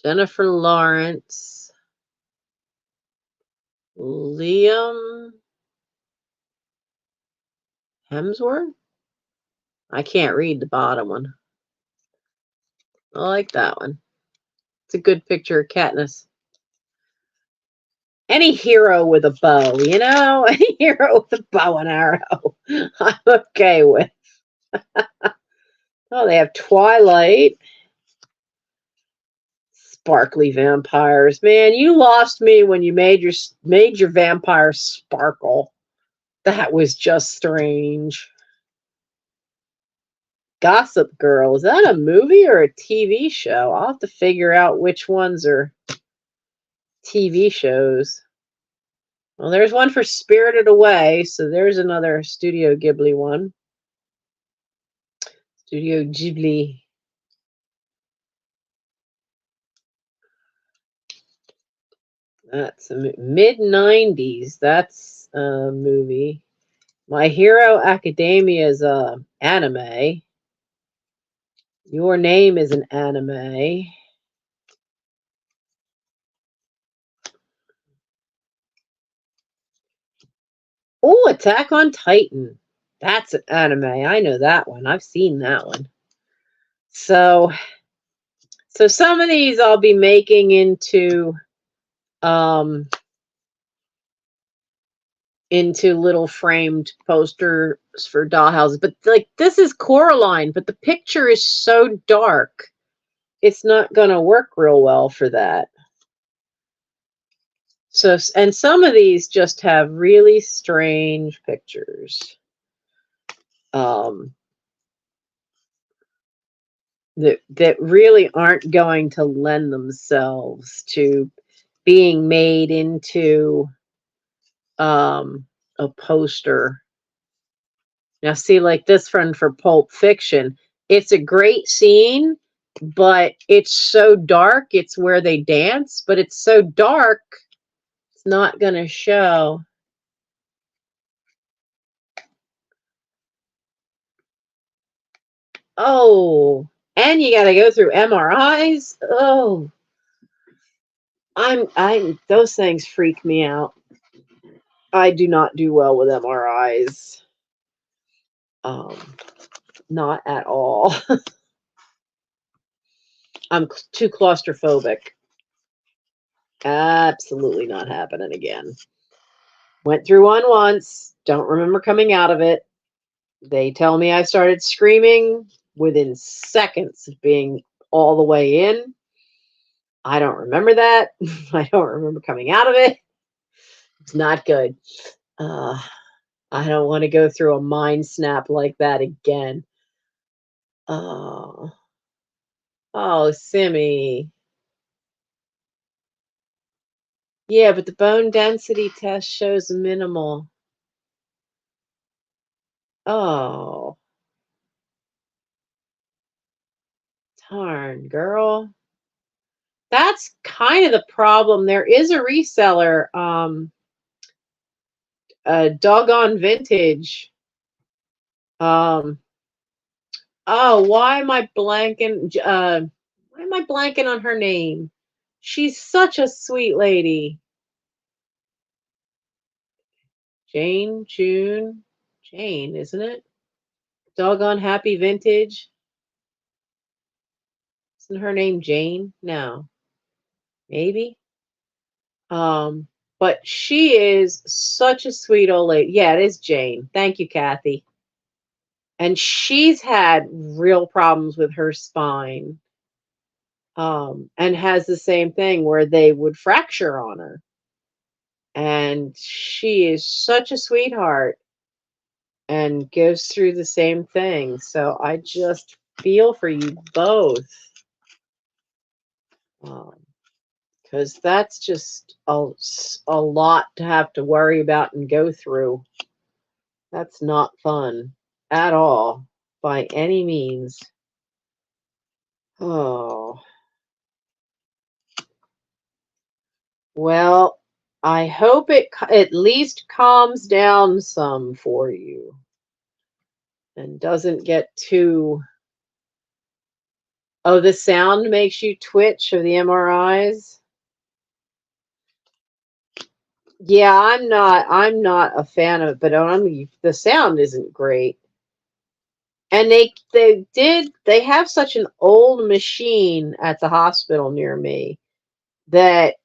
Jennifer Lawrence, Liam Hemsworth. I can't read the bottom one. I like that one. It's a good picture of Katniss. Any hero with a bow, you know? Any hero with a bow and arrow, I'm okay with. Oh, they have Twilight. Sparkly vampires. Man, you lost me when you made your vampire sparkle. That was just strange. Gossip Girl. Is that a movie or a TV show? I'll have to figure out which ones are TV shows. Well, there's one for Spirited Away, so there's another Studio Ghibli one. Studio Ghibli. That's a mid-90s. That's a movie. My Hero Academia is a anime. Your Name is an anime. Oh, Attack on Titan. That's an anime. I know that one. I've seen that one. So some of these I'll be making into little framed posters for dollhouses. But like this is Coraline, but the picture is so dark. It's not going to work real well for that. So, and some of these just have really strange pictures. That really aren't going to lend themselves to being made into a poster. Now, see, like this one for Pulp Fiction, it's a great scene, but it's so dark. It's where they dance, but it's so dark, it's not going to show. Oh, and you got to go through MRIs. Oh, those things freak me out. I do not do well with MRIs. Not at all. I'm too claustrophobic. Absolutely not happening again. Went through one once. Don't remember coming out of it. They tell me I started screaming within seconds of being all the way in. I don't remember that. I don't remember coming out of it. It's not good. I don't want to go through a mind snap like that again. Oh, Simmy. Yeah, but the bone density test shows minimal. Oh, darn, girl. That's kind of the problem. There is a reseller, doggone vintage. Um, oh, why am I blanking on her name? She's such a sweet lady. Jane, isn't it? Doggone Happy Vintage. Isn't her name Jane? No, maybe. Um, but she is such a sweet old lady. Yeah, it is Jane. Thank you, Kathy. And she's had real problems with her spine. And has the same thing where they would fracture on her. And she is such a sweetheart and goes through the same thing. So I just feel for you both. Because that's just a lot to have to worry about and go through. That's not fun at all by any means. Oh, well, I hope it at least calms down some for you and doesn't get too. Oh, the sound makes you twitch of the MRIs? Yeah, I'm not a fan of it, but the sound isn't great. And they have such an old machine at the hospital near me that,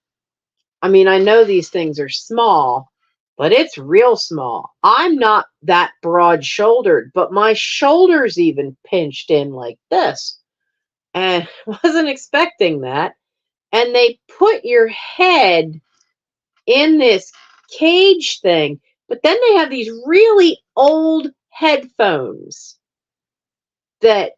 I mean, I know these things are small, but it's real small. I'm not that broad shouldered, but my shoulders even pinched in like this. And wasn't expecting that. And they put your head in this cage thing, but then they have these really old headphones that,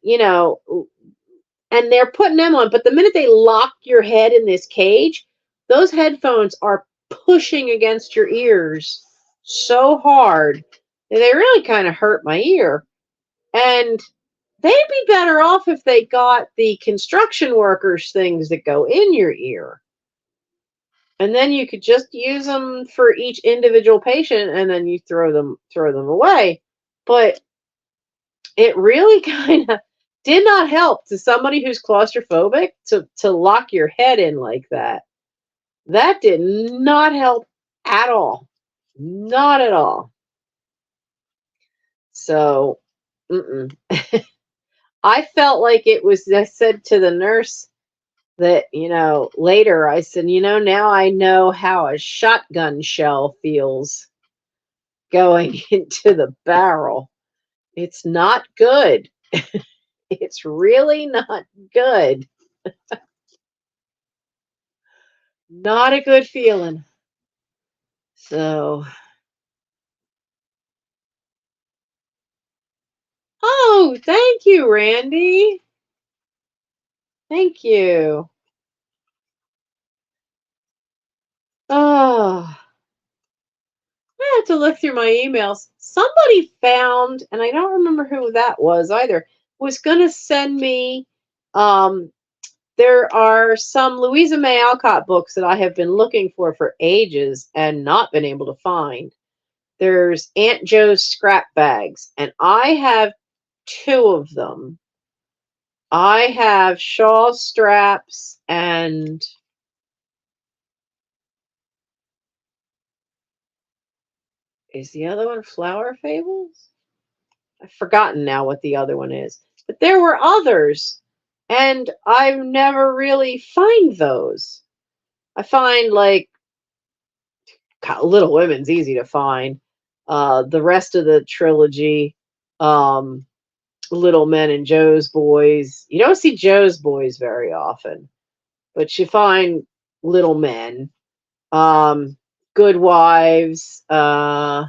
and they're putting them on, but the minute they lock your head in this cage, those headphones are pushing against your ears so hard that they really kind of hurt my ear. And they'd be better off if they got the construction workers things that go in your ear. And then you could just use them for each individual patient and then you throw them away. But it really kind of did not help to somebody who's claustrophobic to lock your head in like that. That did not help at all. Not at all. So, I felt like it was, I said to the nurse that, later I said, now I know how a shotgun shell feels going into the barrel. It's not good. It's really not good. Not a good feeling. So, oh, thank you, Randy. Thank you. Oh, I have to look through my emails. Somebody found, and I don't remember who that was either, was going to send me. Um, there are some Louisa May Alcott books that I have been looking for ages and not been able to find. There's Aunt Joe's scrap bags, and I have two of them. I have shawl straps and is the other one Flower Fables? I've forgotten now what the other one is. But there were others, and I never really find those. I find like Little Women's easy to find. The rest of the trilogy, um, Little Men and Joe's Boys. You don't see Joe's Boys very often, but you find Little Men, Good Wives, Rose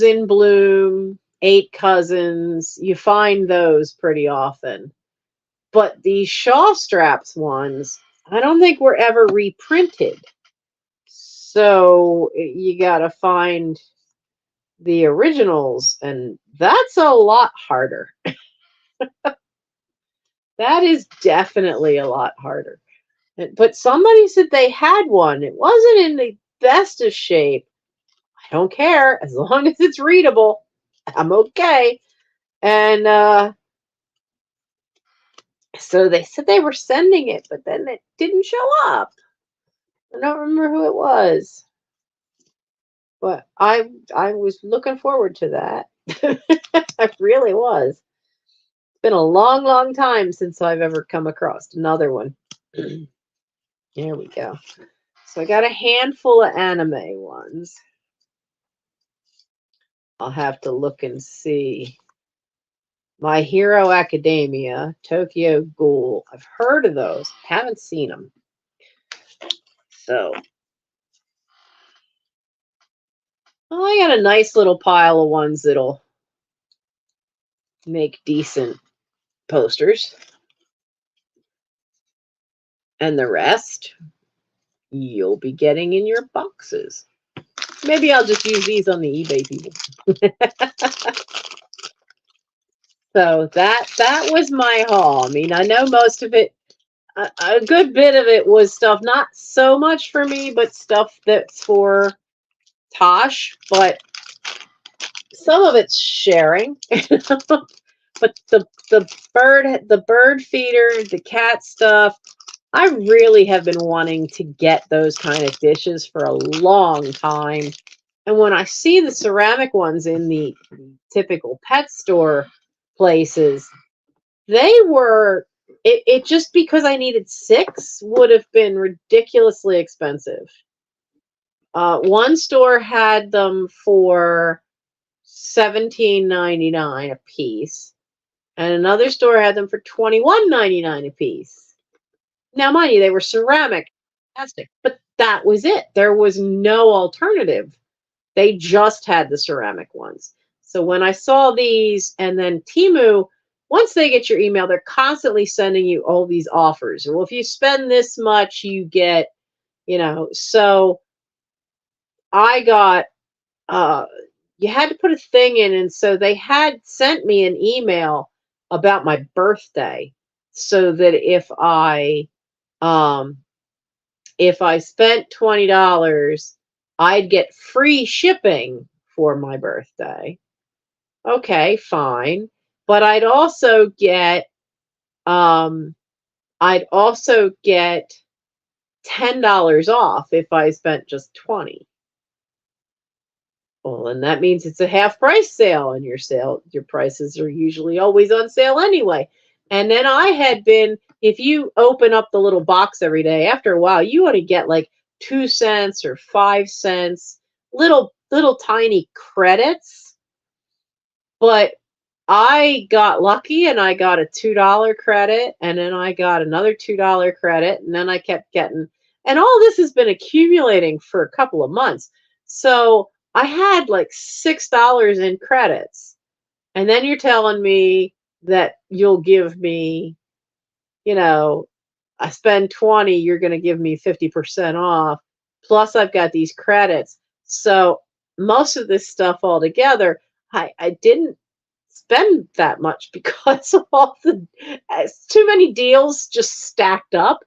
in Bloom, Eight Cousins. You find those pretty often. But the Shaw Straps ones, I don't think were ever reprinted. So you got to find the originals, and that's a lot harder. That is definitely a lot harder. But somebody said they had one. It wasn't in the best of shape. I don't care as long as it's readable. I'm okay. And so they said they were sending it, but then it didn't show up. I don't remember who it was, but I was looking forward to that. I really was. It's been a long, long time since I've ever come across another one. There we go. So I got a handful of anime ones. I'll have to look and see. My Hero Academia, Tokyo Ghoul. I've heard of those, haven't seen them. So I got a nice little pile of ones that'll make decent posters. And the rest you'll be getting in your boxes. Maybe I'll just use these on the eBay people. So that was my haul. I mean, I know most of it, a good bit of it was stuff not so much for me, but stuff that's for Tosh. But some of it's sharing. But the bird feeder, the cat stuff, I really have been wanting to get those kind of dishes for a long time. And when I see the ceramic ones in the typical pet store places, they were, it just because I needed 6 would have been ridiculously expensive. One store had them for $17.99 a piece, and another store had them for $21.99 a piece. Now, mind you, they were ceramic, plastic, but that was it. There was no alternative. They just had the ceramic ones. So when I saw these, and then Temu, once they get your email, they're constantly sending you all these offers. Well, if you spend this much, you get, so I got, you had to put a thing in. And so they had sent me an email about my birthday so that if I spent $20, I'd get free shipping for my birthday. Okay, fine. But I'd also get $10 off if I spent just 20. Well, and that means it's a half price sale, and your prices are usually always on sale anyway. And then if you open up the little box every day, after a while, you ought to get like 2 cents or 5 cents, little tiny credits. But I got lucky and I got a $2 credit, and then I got another $2 credit, and then I kept getting, and all this has been accumulating for a couple of months. So I had like $6 in credits. And then you're telling me that you'll give me, I spend 20, you're going to give me 50% off. Plus I've got these credits. So most of this stuff all together, I didn't spend that much because of too many deals just stacked up.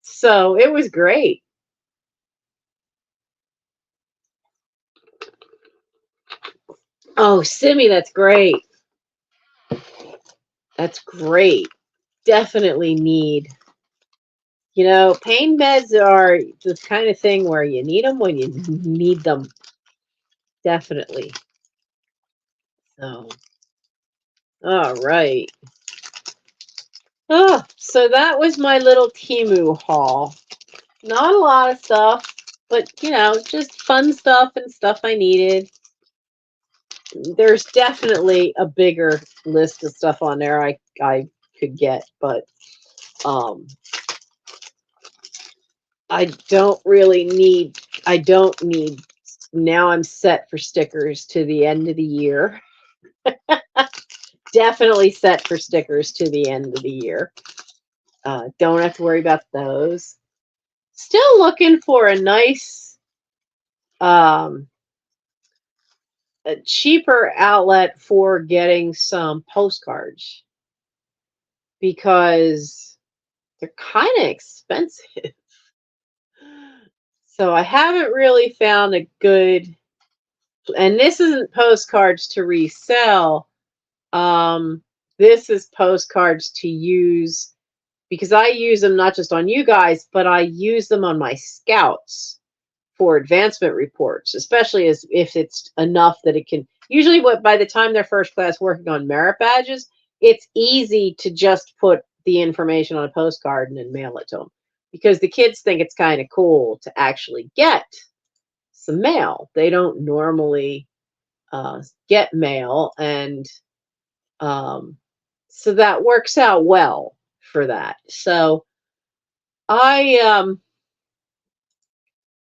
So it was great. Oh, Simi, that's great. That's great. Definitely need. Pain meds are the kind of thing where you need them when you need them. Definitely. So, all right. Oh, so that was my little Temu haul. Not a lot of stuff, but just fun stuff and stuff I needed. There's definitely a bigger list of stuff on there I could get, but I don't need, now I'm set for stickers to the end of the year. Definitely set for stickers to the end of the year. Don't have to worry about those. Still looking for a nice a cheaper outlet for getting some postcards because they're kind of expensive. So I haven't really found a good, and this isn't postcards to resell. Um, this is postcards to use because I use them not just on you guys, but I use them on my scouts for advancement reports, especially as if it's enough that it can. Usually, what by the time they're first class working on merit badges, it's easy to just put the information on a postcard and then mail it to them because the kids think it's kind of cool to actually get some mail. They don't normally get mail, and um, so that works out well for that. So I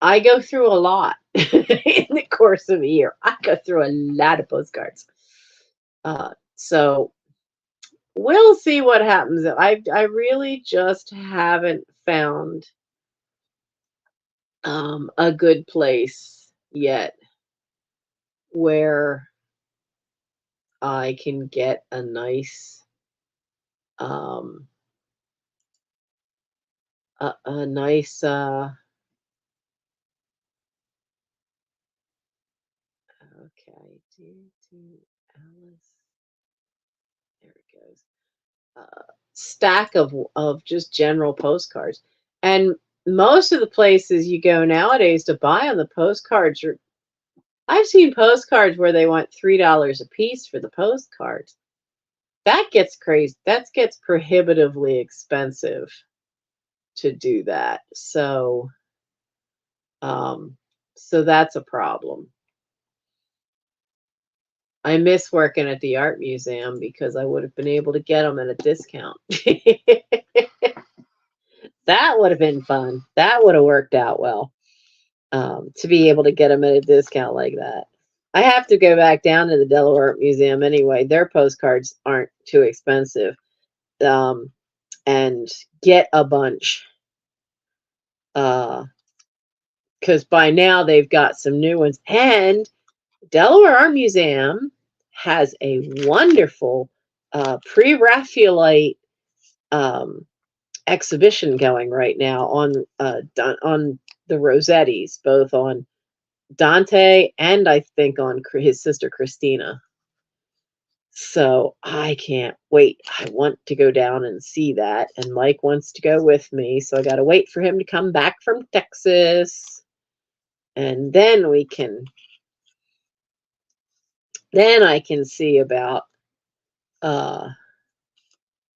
I go through a lot in the course of a year. I go through a lot of postcards. So we'll see what happens. I really just haven't found a good place yet where I can get a nice um a nice okay, Alice. There it goes. Stack of just general postcards. And most of the places you go nowadays to buy on the postcards are I've seen postcards where they want $3 a piece for the postcards. That gets crazy. That gets prohibitively expensive to do that. Um, so that's a problem. I miss working at the art museum because I would have been able to get them at a discount. That would have been fun. That would have worked out well, to be able to get them at a discount like that. I have to go back down to the Delaware Art Museum anyway. Their postcards aren't too expensive, and get a bunch. Because by now they've got some new ones. And Delaware Art Museum has a wonderful pre-Raphaelite um, exhibition going right now on the Rossettis, both on Dante and I think on his sister Christina. So I can't wait. I want to go down and see that, and Mike wants to go with me, so I got to wait for him to come back from Texas, and then I can see about uh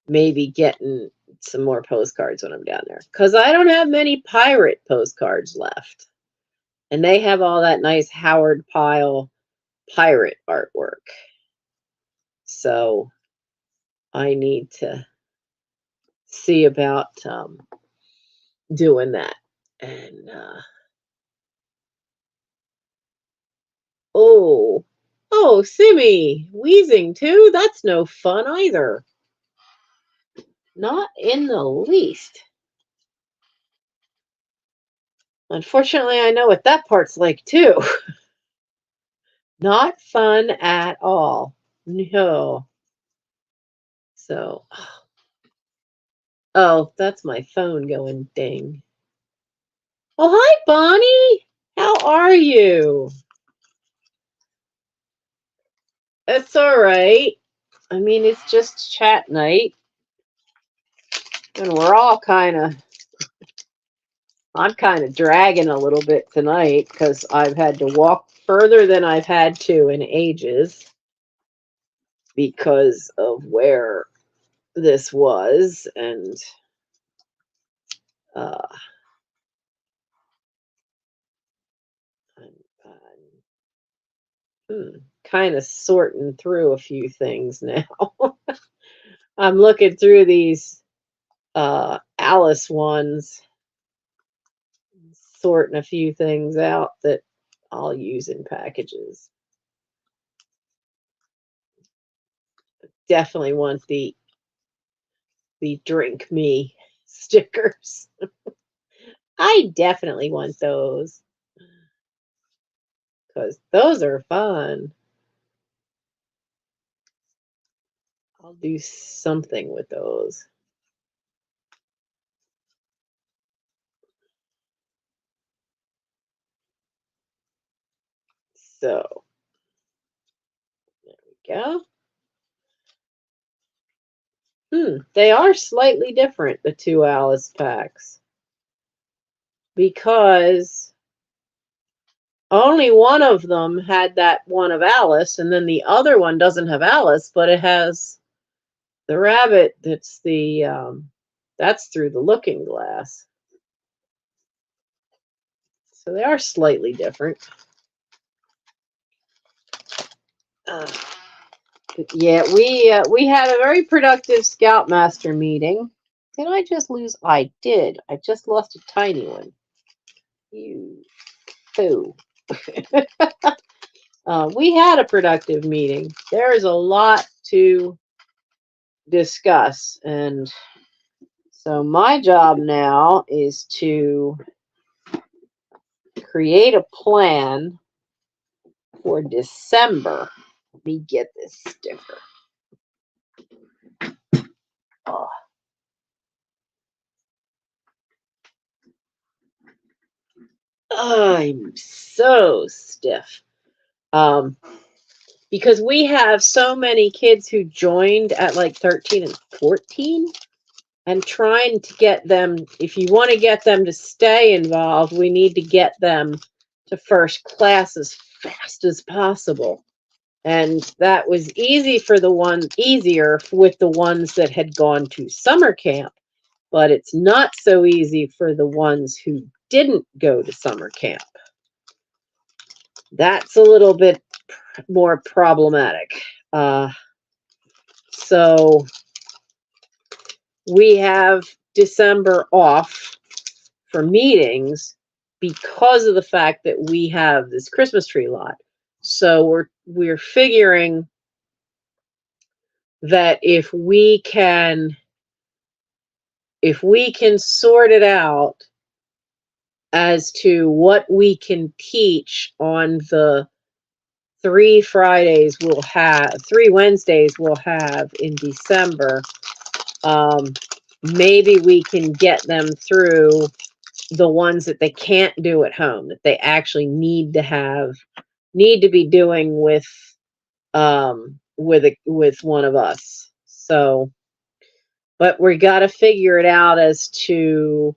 maybe getting some more postcards when I'm down there because I don't have many pirate postcards left. And they have all that nice Howard Pyle pirate artwork. So I need to see about doing that. And oh, oh, Simmy, wheezing too? That's no fun either. Not in the least. Unfortunately, I know what that part's like too. Not fun at all. No. So, oh, that's my phone going ding. Oh, hi, Bonnie. How are you? It's all right. I mean, it's just chat night. And we're all I'm kind of dragging a little bit tonight because I've had to walk further than I've had to in ages because of where this was. And uh, I'm kind of sorting through a few things now. I'm looking through these Alice ones, sorting a few things out that I'll use in packages. Definitely want the drink me stickers. I definitely want those because those are fun. I'll do something with those. So there we go. They are slightly different, the two Alice packs, because only one of them had that one of Alice, and then the other one doesn't have Alice, but it has the rabbit. That's that's through the looking glass. So they are slightly different. Yeah, we had a very productive Scoutmaster meeting. Did I just lose? I did. I just lost a tiny one. You poo. We had a productive meeting. There is a lot to discuss, and so my job now is to create a plan for December. Let me get this sticker. Oh. I'm so stiff. Because we have so many kids who joined at like 13 and 14, and trying to get them, if you want to get them to stay involved, we need to get them to first class as fast as possible. And that was easier with the ones that had gone to summer camp, but it's not so easy for the ones who didn't go to summer camp. That's a little bit more problematic. So we have December off for meetings because of the fact that we have this Christmas tree lot. So we're figuring that if we can sort it out as to what we can teach on the 3 Wednesdays we'll have in December, maybe we can get them through the ones that they can't do at home, that they actually need to be doing with one of us. So, but we got to figure it out as to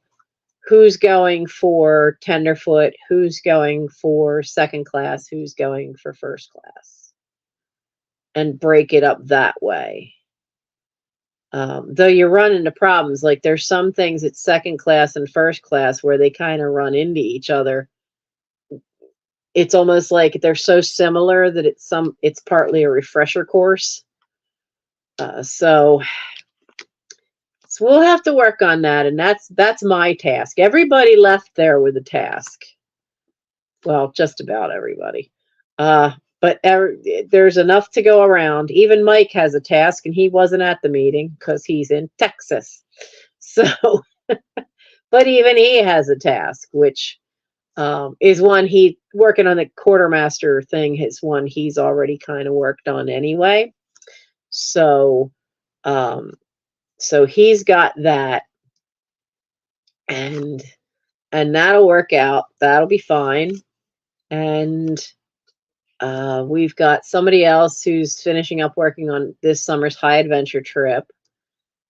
who's going for tenderfoot, who's going for second class, who's going for first class, and break it up that way. Though you run into problems, like there's some things at second class and first class where they kind of run into each other. It's almost like they're so similar that it's partly a refresher course. So we'll have to work on that, and that's my task. Everybody left there with a task. Well, just about everybody. But there's enough to go around. Even Mike has a task, and he wasn't at the meeting because he's in Texas. So, but even he has a task, which is one he working on the quartermaster thing. Is one he's already kind of worked on anyway. So, so he's got that, and that'll work out. That'll be fine. And we've got somebody else who's finishing up working on this summer's high adventure trip.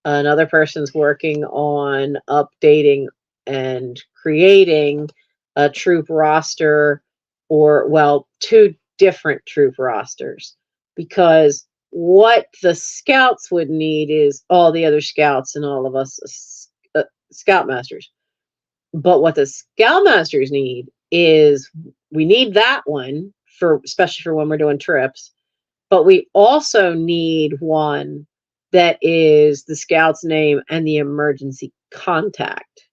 Another person's working on updating and creating a troop roster, or, well, 2 different troop rosters, because what the scouts would need is all the other scouts and all of us scoutmasters. But what the scoutmasters need is, we need that one for, especially for when we're doing trips, but we also need one that is the scout's name and the emergency contact.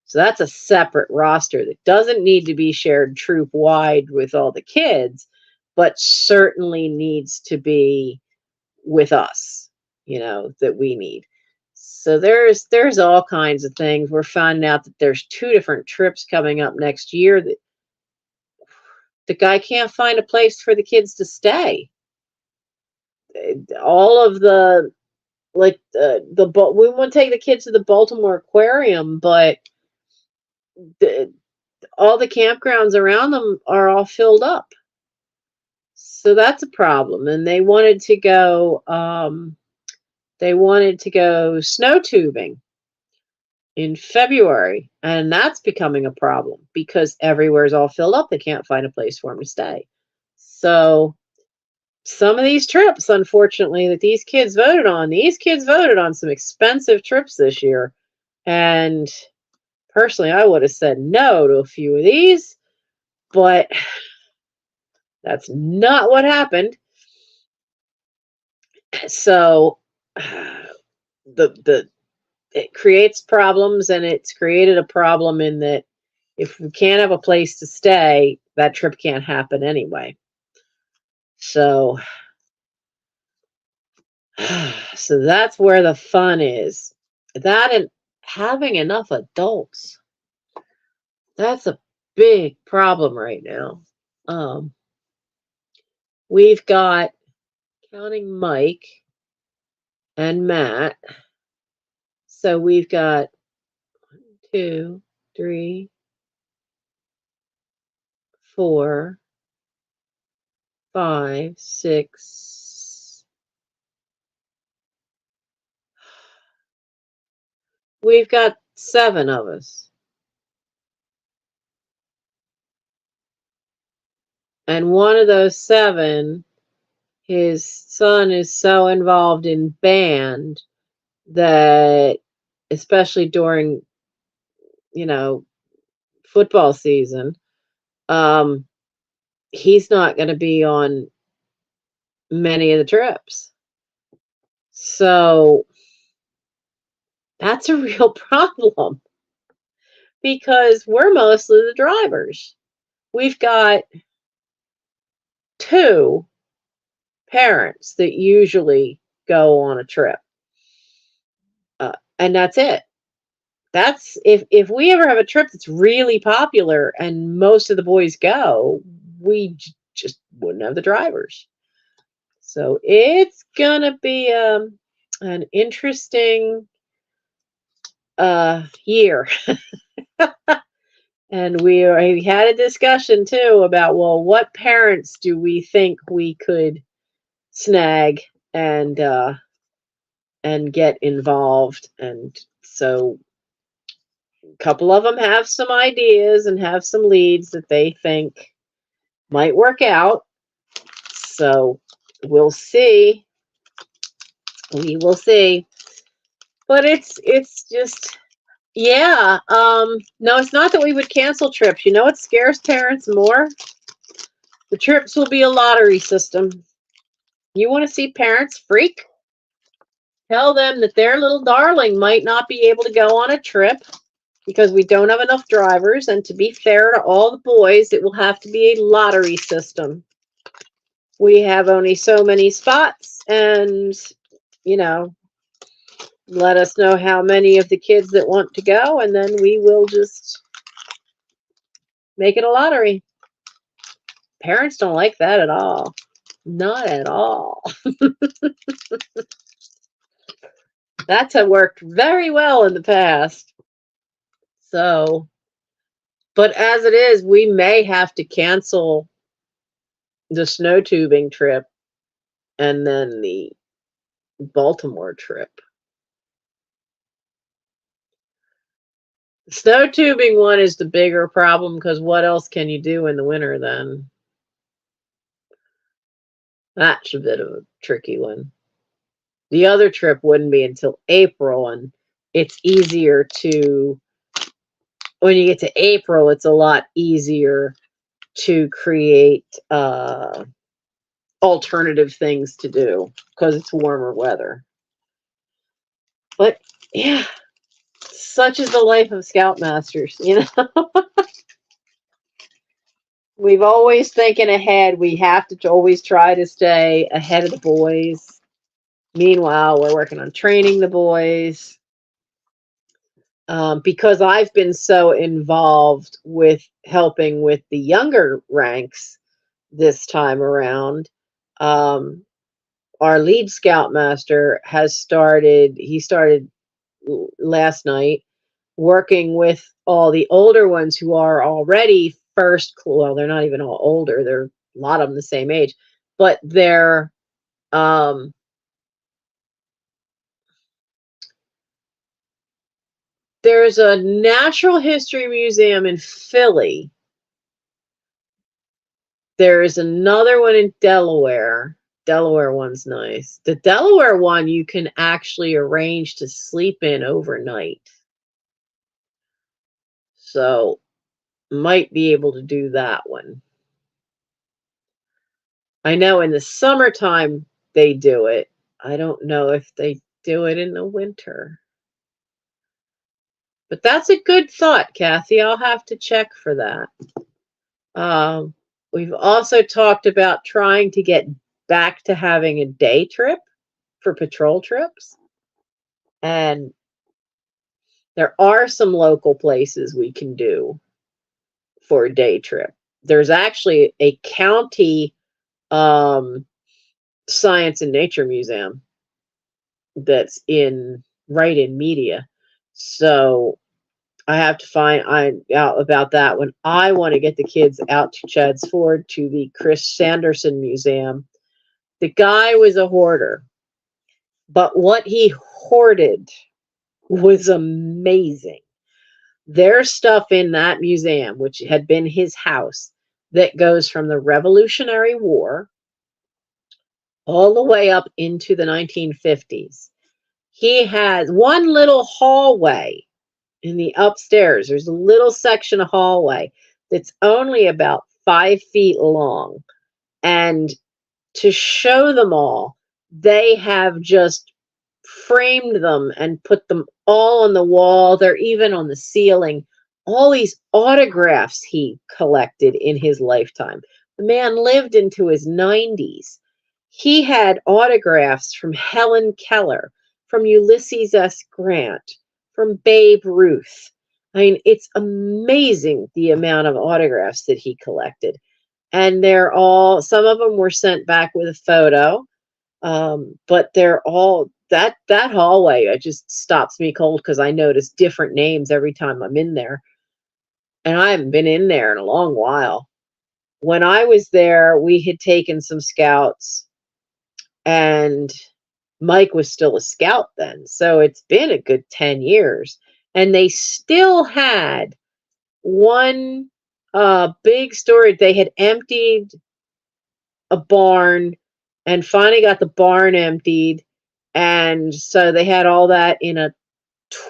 So that's a separate roster that doesn't need to be shared troop wide with all the kids, but certainly needs to be with us, that we need. So there's all kinds of things. We're finding out that there's 2 different trips coming up next year that the guy can't find a place for the kids to stay. all of the like we want to take the kids to the Baltimore Aquarium, but the, all the campgrounds around them are all filled up. So that's a problem. And they wanted to go snow tubing in February, and that's becoming a problem because everywhere's all filled up. They can't find a place for them to stay. So some of these trips, unfortunately, that these kids voted on some expensive trips this year. And personally, I would have said no to a few of these, but that's not what happened. So it creates problems, and it's created a problem in that if we can't have a place to stay, that trip can't happen anyway. So that's where the fun is. That and having enough adults. That's a big problem right now. We've got, counting Mike and Matt, so we've got 1, 2, 3, 4, 5, 6. We've got 7 of us. And one of those 7, his son is so involved in band that, especially during, football season, he's not going to be on many of the trips. So that's a real problem because we're mostly the drivers. We've got 2 parents that usually go on a trip. And that's it. That's if we ever have a trip that's really popular and most of the boys go, we just wouldn't have the drivers. So it's gonna be an interesting year. And we had a discussion too about, well, what parents do we think we could snag and get involved. And so a couple of them have some ideas and have some leads that they think might work out. So we'll see. We will see. But it's just, yeah. No, it's not that we would cancel trips. You know what scares parents more? The trips will be a lottery system. You want to see parents freak? Tell them that their little darling might not be able to go on a trip because we don't have enough drivers. And to be fair to all the boys, it will have to be a lottery system. We have only so many spots, and, let us know how many of the kids that want to go, and then we will just make it a lottery. Parents don't like that at all. Not at all. That's worked very well in the past. So, but as it is, we may have to cancel the snow tubing trip and then the Baltimore trip. The snow tubing one is the bigger problem because what else can you do in the winter then? That's a bit of a tricky one. The other trip wouldn't be until April, and it's easier to, when you get to April, it's a lot easier to create alternative things to do because it's warmer weather. But yeah, such is the life of Scoutmasters, We've always thinking ahead. We have to always try to stay ahead of the boys. Meanwhile, we're working on training the boys. Because I've been so involved with helping with the younger ranks this time around, our lead scoutmaster has started, he started last night working with all the older ones who are already well, they're not even all older, they're a lot of them the same age, but they're um there's a natural history museum in Philly. There's another one in Delaware. Delaware one's nice. The Delaware one you can actually arrange to sleep in overnight. So might be able to do that one. I know in the summertime they do it. I don't know if they do it in the winter. But that's a good thought, Kathy. I'll have to check for that. Um, we've also talked about trying to get back to having a day trip for patrol trips. And there are some local places we can do for a day trip. There's actually a county science and nature museum that's right in Media. So I have to find out about that when I want to get the kids out to Chadds Ford to the Chris Sanderson Museum. The guy was a hoarder, but what he hoarded was amazing. There's stuff in that museum, which had been his house, that goes from the Revolutionary War all the way up into the 1950s. He has one little hallway in the upstairs. There's a little section of hallway that's only about 5 feet long. And to show them all, they have just framed them and put them all on the wall. They're even on the ceiling. All these autographs he collected in his lifetime. The man lived into his 90s. He had autographs from Helen Keller, from Ulysses S. Grant, from Babe Ruth. I mean, it's amazing the amount of autographs that he collected. And some of them were sent back with a photo, but they're all, that hallway, it just stops me cold because I notice different names every time I'm in there. And I haven't been in there in a long while. When I was there, we had taken some scouts, and Mike was still a scout then. So it's been a good 10 years. And they still had one big storage. They had emptied a barn and finally got the barn emptied. And so they had all that in a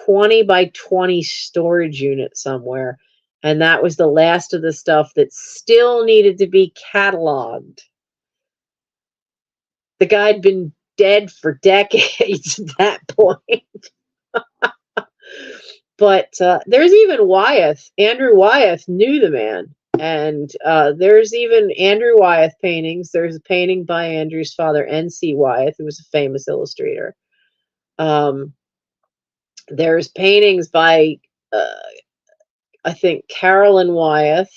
20 by 20 storage unit somewhere. And that was the last of the stuff that still needed to be cataloged. The guy had been dead for decades at that point. But there's even Wyeth. Andrew Wyeth knew the man. And there's even Andrew Wyeth paintings. There's a painting by Andrew's father, N.C. Wyeth, who was a famous illustrator. There's paintings by, I think, Carolyn Wyeth,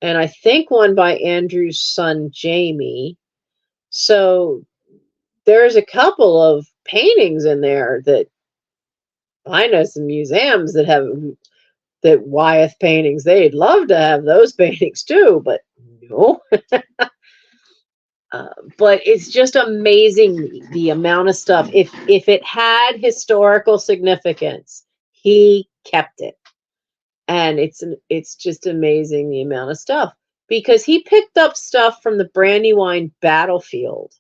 and I think one by Andrew's son, Jamie. So there's a couple of paintings in there that I know some museums that have that Wyeth paintings. They'd love to have those paintings too, but no. But it's just amazing the amount of stuff. If it had historical significance, he kept it, and it's just amazing the amount of stuff, because he picked up stuff from the Brandywine battlefield,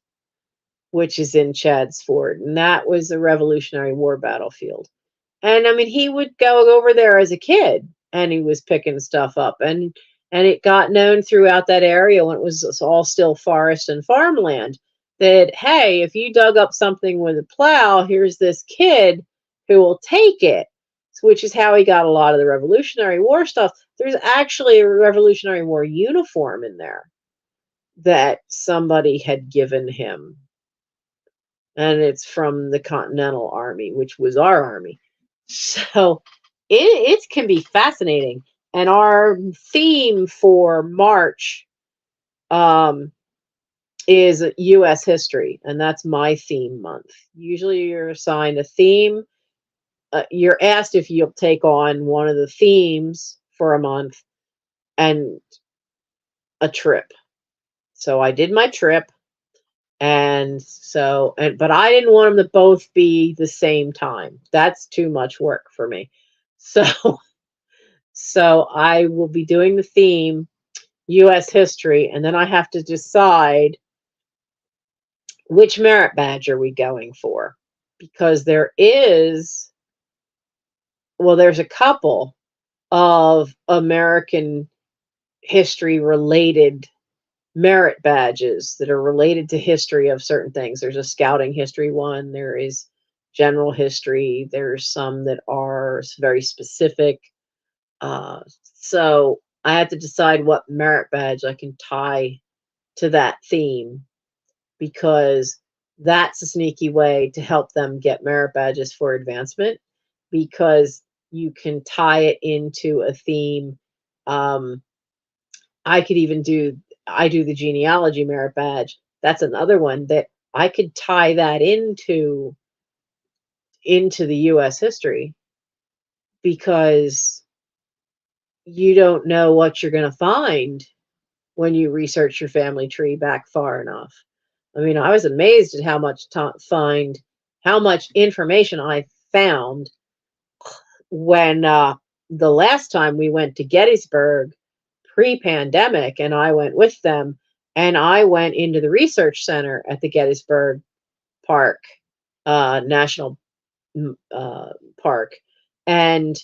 which is in Chadds Ford, and that was a Revolutionary War battlefield. And I mean, he would go over there as a kid, and he was picking stuff up, and it got known throughout that area when it was all still forest and farmland that, hey, if you dug up something with a plow, here's this kid who will take it, which is how he got a lot of the Revolutionary War stuff. There's actually a Revolutionary War uniform in there that somebody had given him, and it's from the Continental Army, which was our army. So it can be fascinating. And our theme for March is U.S. history, and that's my theme month. Usually you're assigned a theme. You're asked if you'll take on one of the themes for a month and a trip. So I did my trip, but I didn't want them to both be the same time. That's too much work for me. So so I will be doing the theme US history, and then I have to decide which merit badge are we going for, because there's a couple of American history related merit badges that are related to history of certain things. There's a scouting history one, there is general history, there's some that are very specific. So I have to decide what merit badge I can tie to that theme, because that's a sneaky way to help them get merit badges for advancement, because you can tie it into a theme. Um, I could even I do the genealogy merit badge. That's another one that I could tie that into the US history, because you don't know what you're going to find when you research your family tree back far enough. I mean, I was amazed at how much information I found when the last time we went to Gettysburg pre-pandemic, and I went with them, and I went into the research center at the Gettysburg Park, National Park, and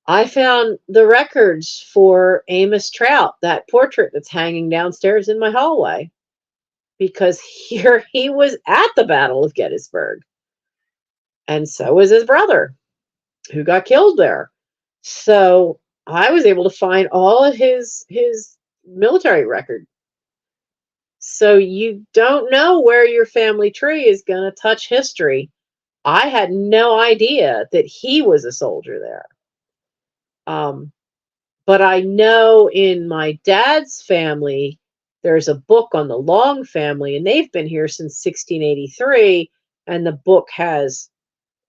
I found the records for Amos Trout, that portrait that's hanging downstairs in my hallway, because here he was at the Battle of Gettysburg, and so was his brother, who got killed there. So I was able to find all of his military record. So you don't know where your family tree is going to touch history. I had no idea that he was a soldier there. But I know in my dad's family, there's a book on the Long family, and they've been here since 1683. And the book has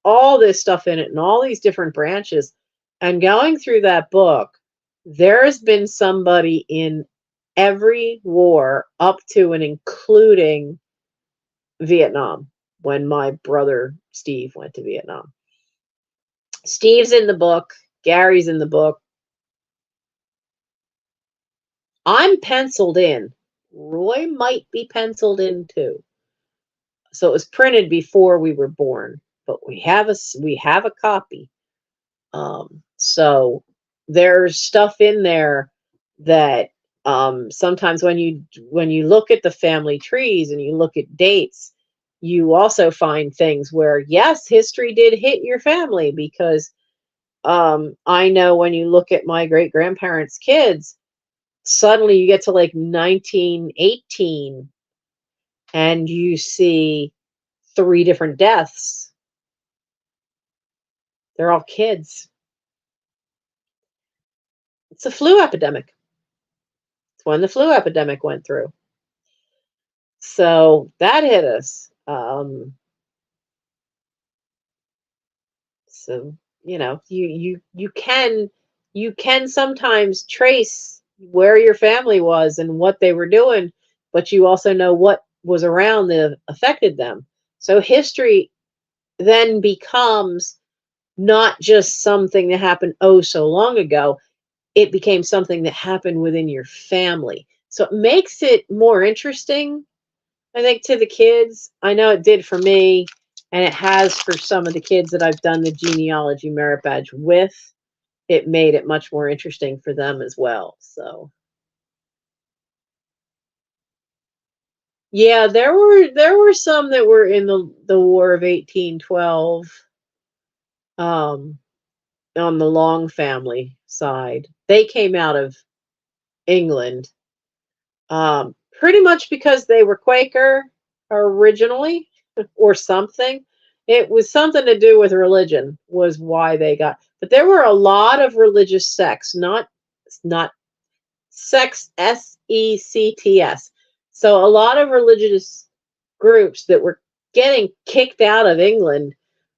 all this stuff in it and all these different branches. And going through that book, there's been somebody in every war up to and including Vietnam, when my brother Steve went to Vietnam. Steve's in the book, Gary's in the book. I'm penciled in. Roy might be penciled in too. So it was printed before we were born, but we have a copy. So there's stuff in there that sometimes when you look at the family trees and you look at dates, you also find things where, yes, history did hit your family, because I know when you look at my great grandparents' kids, suddenly you get to like 1918 and you see 3 different deaths. They're all kids. It's a flu epidemic. It's when the flu epidemic went through. So that hit us. So you can sometimes trace where your family was and what they were doing, but you also know what was around that affected them. So history then becomes not just something that happened oh so long ago. It became something that happened within your family. So it makes it more interesting, I think, to the kids. I know it did for me, and it has for some of the kids that I've done the genealogy merit badge with. It made it much more interesting for them as well. So yeah, there were some that were in the War of 1812, on the Long family side. They came out of England, pretty much because they were Quaker originally, or something. It was something to do with religion was why they got. But there were a lot of religious sects, not sects, sects, So a lot of religious groups that were getting kicked out of England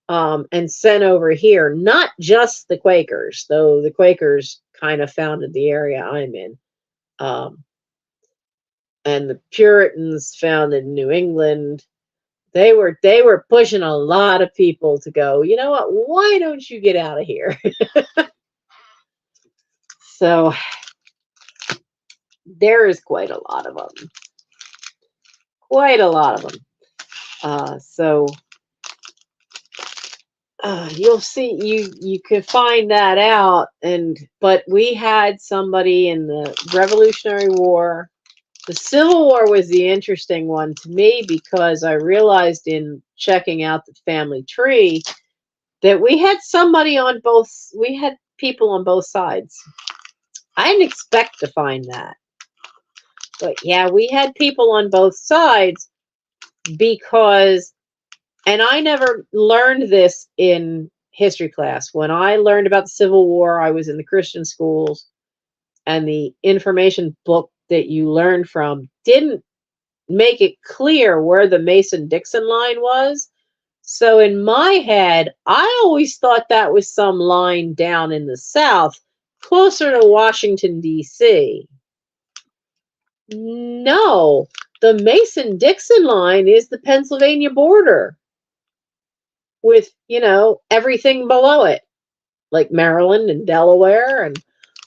and sent over here, not just the Quakers, though the Quakers kind of founded the area I'm in. Um, and the Puritans founded New England. They were pushing a lot of people to go, you know what, why don't you get out of here? So there is quite a lot of them. Quite a lot of them. So you'll see, you could find that out. But we had somebody in the Revolutionary War. The Civil War was the interesting one to me because I realized in checking out the family tree that we had people on both sides. I didn't expect to find that. But yeah, we had people on both sides because, and I never learned this in history class. When I learned about the Civil War, I was in the Christian schools, and the information book that you learned from didn't make it clear where the Mason-Dixon line was. So in my head, I always thought that was some line down in the South, closer to Washington, D.C. No, the Mason-Dixon line is the Pennsylvania border with, everything below it, like Maryland and Delaware. And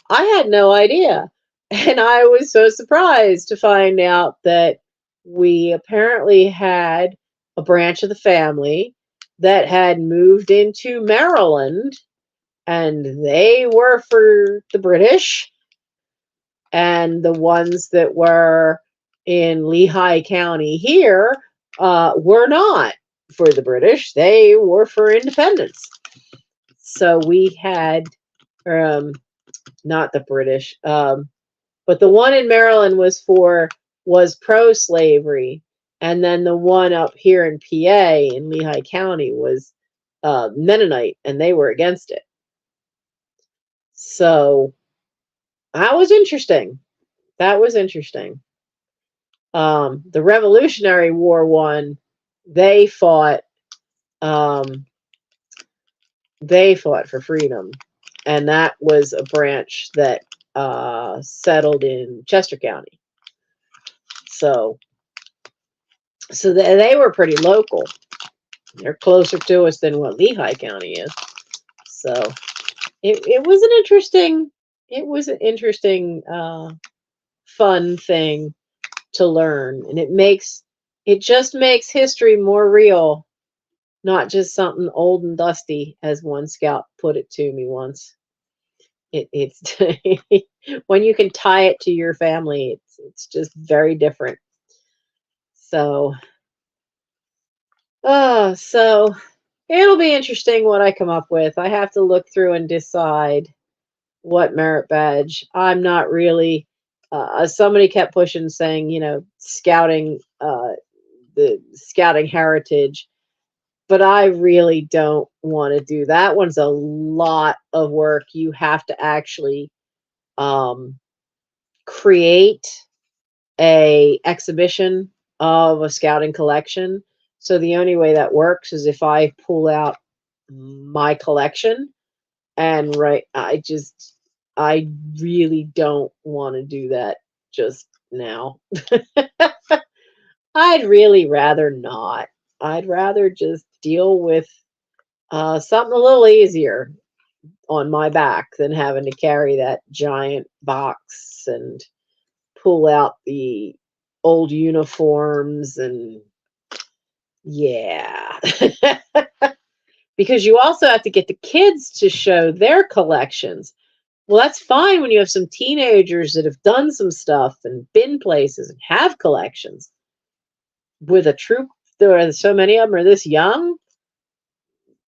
I had no idea. And I was so surprised to find out that we apparently had a branch of the family that had moved into Maryland, and they were for the British, and the ones that were in Lehigh County here were not for the British. They were for independence. So we had, not the British, but the one in Maryland was pro-slavery, and then the one up here in PA in Lehigh County was Mennonite, and they were against it. So that was interesting. That was interesting. The Revolutionary War one, they fought for freedom, and that was a branch that settled in Chester County. So they were pretty local. They're closer to us than what Lehigh County is. So it was an interesting fun thing to learn, and it just makes history more real, not just something old and dusty, as one scout put it to me once. It's when you can tie it to your family, it's just very different. So so it'll be interesting what I come up with. I have to look through and decide what merit badge. I'm not really. Somebody kept pushing, saying, scouting, the scouting heritage, but I really don't want to do that. One's a lot of work. You have to actually create a exhibition of a scouting collection. So the only way that works is if I pull out my collection, and I really don't want to do that just now. I'd really rather not. I'd rather just deal with something a little easier on my back than having to carry that giant box and pull out the old uniforms. And yeah. Because you also have to get the kids to show their collections. Well, that's fine when you have some teenagers that have done some stuff and been places and have collections. With a troop, there are so many of them are this young,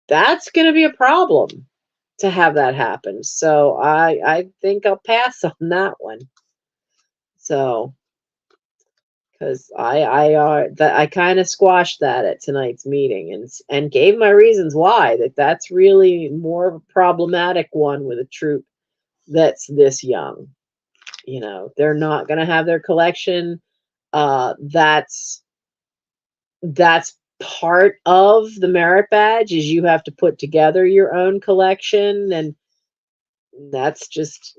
that's going to be a problem to have that happen. So I think I'll pass on that one. So because I kind of squashed that at tonight's meeting and gave my reasons why that's really more of a problematic one with a troop that's this young. They're not going to have their collection That's part of the merit badge is you have to put together your own collection, and that's just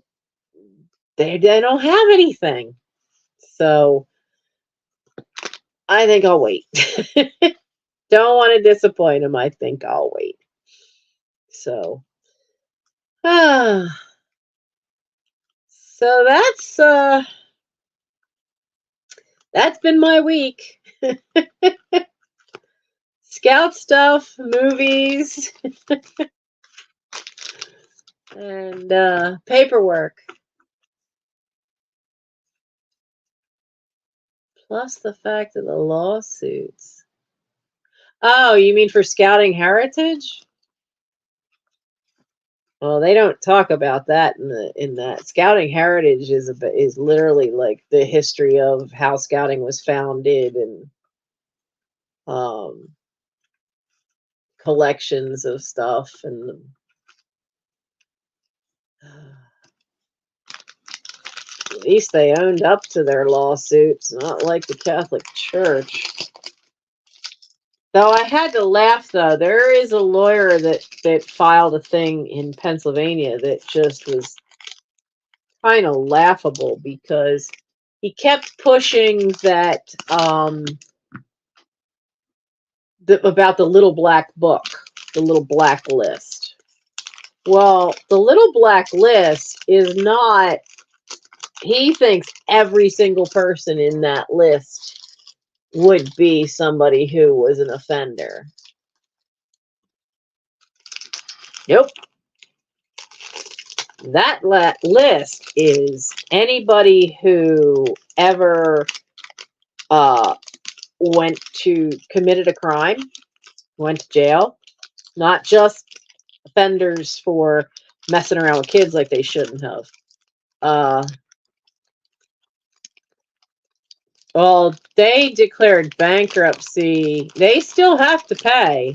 they don't have anything. So I think I'll wait. Don't want to disappoint them. I think I'll wait. So so that's been my week. Scout stuff, movies, and paperwork. Plus the fact of the lawsuits. Oh, you mean for scouting heritage? Well, they don't talk about that in that. Scouting heritage is literally like the history of how scouting was founded and um, collections of stuff and at least they owned up to their lawsuits, not like the Catholic Church. Though I had to laugh, though. There is a lawyer that filed a thing in Pennsylvania that just was kind of laughable because he kept pushing that about the little black book, the little black list. Well, the little black list is not, he thinks every single person in that list would be somebody who was an offender. Nope. That list is anybody who ever committed a crime, went to jail, not just offenders for messing around with kids like they shouldn't have. Well, they declared bankruptcy. They still have to pay.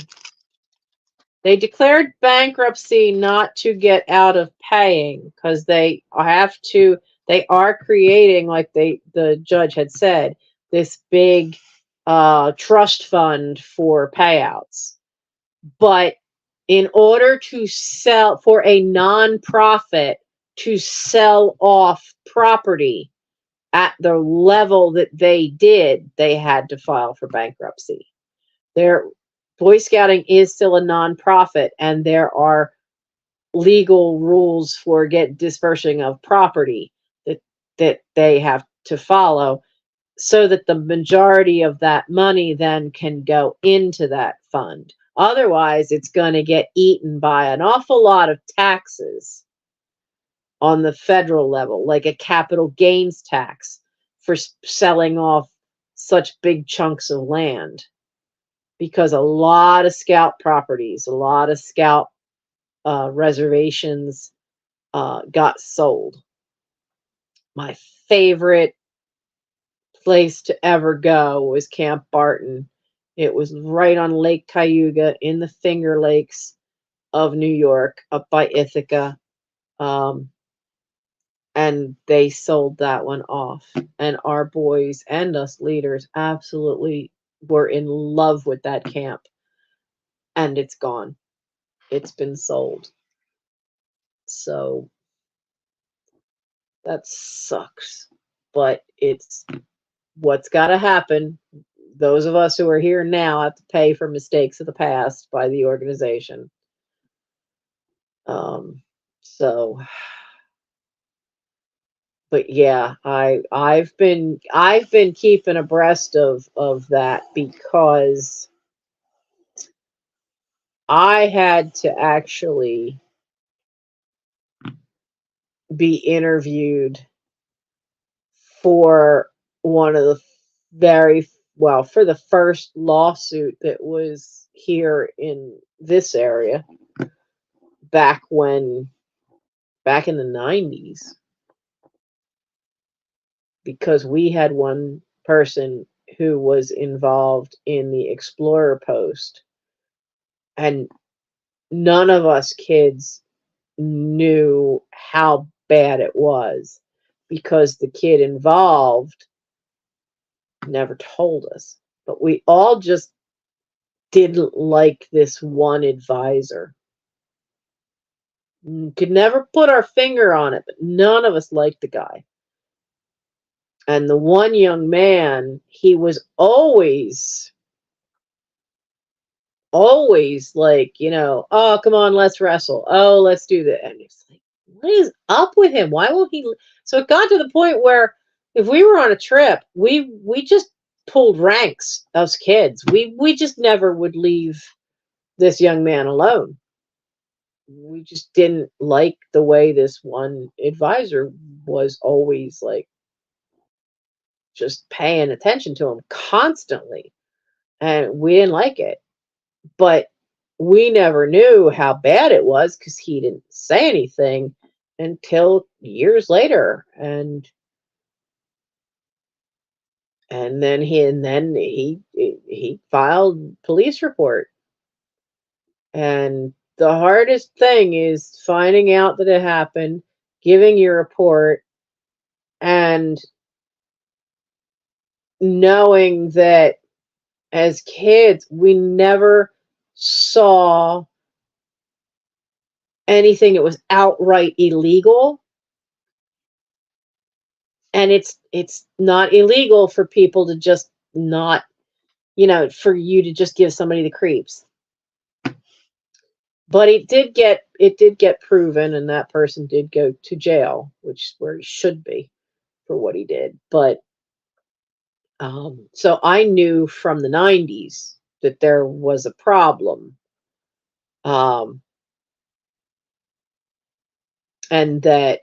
They declared bankruptcy not to get out of paying because they are creating, like the judge had said, this big trust fund for payouts. But in order to sell, for a nonprofit to sell off property at the level that they did, they had to file for bankruptcy. Their Boy Scouting is still a nonprofit, and there are legal rules for dispersing of property that they have to follow, so that the majority of that money then can go into that fund. Otherwise, it's going to get eaten by an awful lot of taxes on the federal level, like a capital gains tax for selling off such big chunks of land. Because a lot of scout properties, a lot of scout reservations got sold. My favorite place to ever go was Camp Barton. It was right on Lake Cayuga in the Finger Lakes of New York, up by Ithaca. And they sold that one off. And our boys and us leaders absolutely were in love with that camp. And it's gone. It's been sold. So that sucks. But it's what's got to happen. Those of us who are here now have to pay for mistakes of the past by the organization. So, but yeah, I've been keeping abreast of that because I had to actually be interviewed for one of the for the first lawsuit that was here in this area back in the 90s, because we had one person who was involved in the Explorer post, and none of us kids knew how bad it was, because the kid involved never told us. But we all just didn't like this one advisor. Could never put our finger on it, but none of us liked the guy. And the one young man, he was always like, oh, come on, let's wrestle. Oh, let's do that. And it's like, what is up with him? Why won't he? So it got to the point where if we were on a trip, we just pulled ranks, us kids. We just never would leave this young man alone. We just didn't like the way this one advisor was always like just paying attention to him constantly. And we didn't like it. But we never knew how bad it was because he didn't say anything until years later. And then he filed police report. And the hardest thing is finding out that it happened, giving your report, and knowing that as kids, we never saw anything that was outright illegal. And it's not illegal for people to just not, for you to just give somebody the creeps. But it did get proven, and that person did go to jail, which is where he should be for what he did. But so I knew from the 90s that there was a problem. Um, and that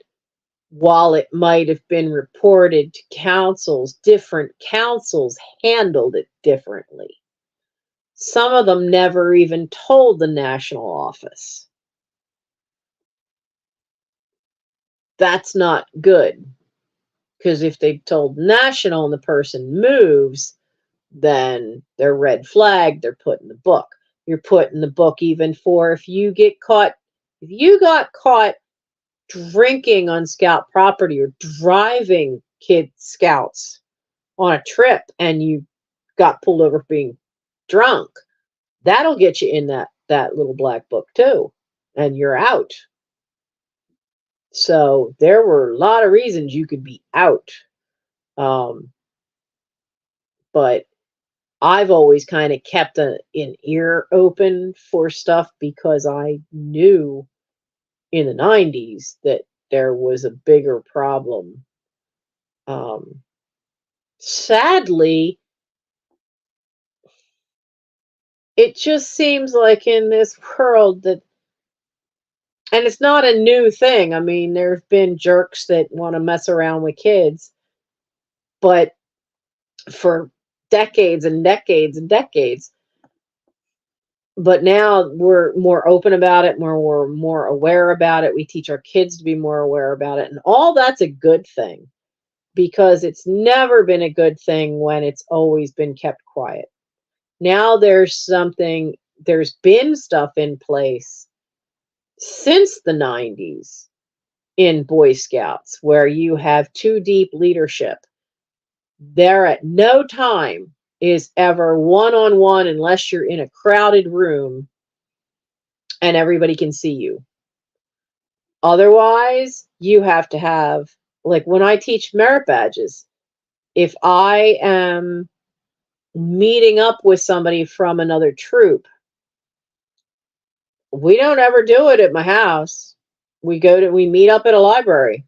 while it might have been reported to councils, different councils handled it differently. Some of them never even told the national office. That's not good, because if they told national and the person moves, then they're red flagged, they're put in the book. You're put in the book even for if you got caught drinking on scout property or driving kid scouts on a trip and you got pulled over for being drunk. That'll get you in that little black book too, and you're out. So there were a lot of reasons you could be out. Um, but I've always kind of kept an ear open for stuff because I knew in the 90s that there was a bigger problem. Sadly, it just seems like in this world that, and it's not a new thing. I mean, there have been jerks that want to mess around with kids, but for decades and decades and decades. But now we're more open about it, we're more aware about it. We teach our kids to be more aware about it. And all that's a good thing, because it's never been a good thing when it's always been kept quiet. Now there's been stuff in place since the 90s in Boy Scouts where you have too deep leadership. There at no time is ever one-on-one unless you're in a crowded room and everybody can see you. Otherwise, you have to have, like when I teach merit badges, if I am meeting up with somebody from another troop, we don't ever do it at my house. We meet up at a library.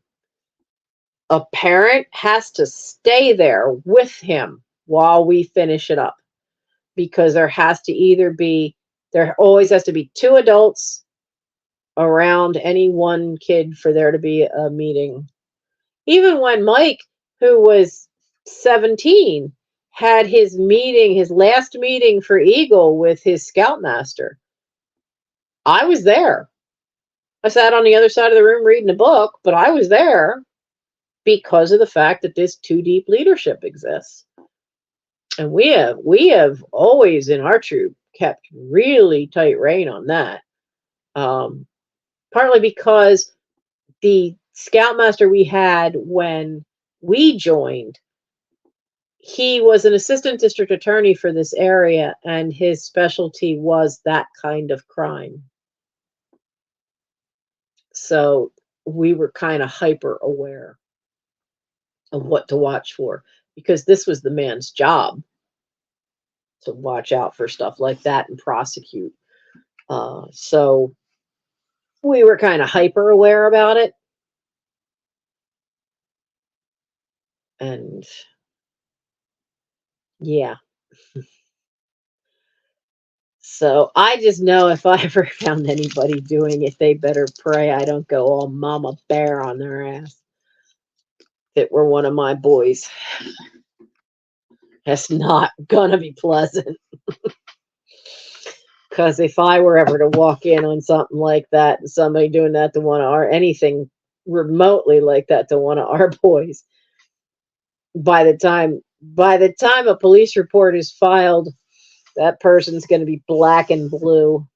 A parent has to stay there with him while we finish it up, because there always has to be two adults around any one kid for there to be a meeting. Even when Mike, who was 17, had his last meeting for Eagle with his scoutmaster, I was there. I sat on the other side of the room reading a book, but I was there because of the fact that this too deep leadership exists. And we have always in our troop kept really tight rein on that. Partly because the scoutmaster we had when we joined, he was an assistant district attorney for this area, and his specialty was that kind of crime. So we were kind of hyper aware of what to watch for, because this was the man's job to watch out for stuff like that and prosecute. So we were kind of hyper aware about it. And yeah. So I just know if I ever found anybody doing it, they better pray I don't go all mama bear on their ass. If it were one of my boys. That's not gonna be pleasant. Because if I were ever to walk in on something like that, and somebody doing that to one of our, anything remotely like that to one of our boys, by the time a police report is filed, that person's going to be black and blue,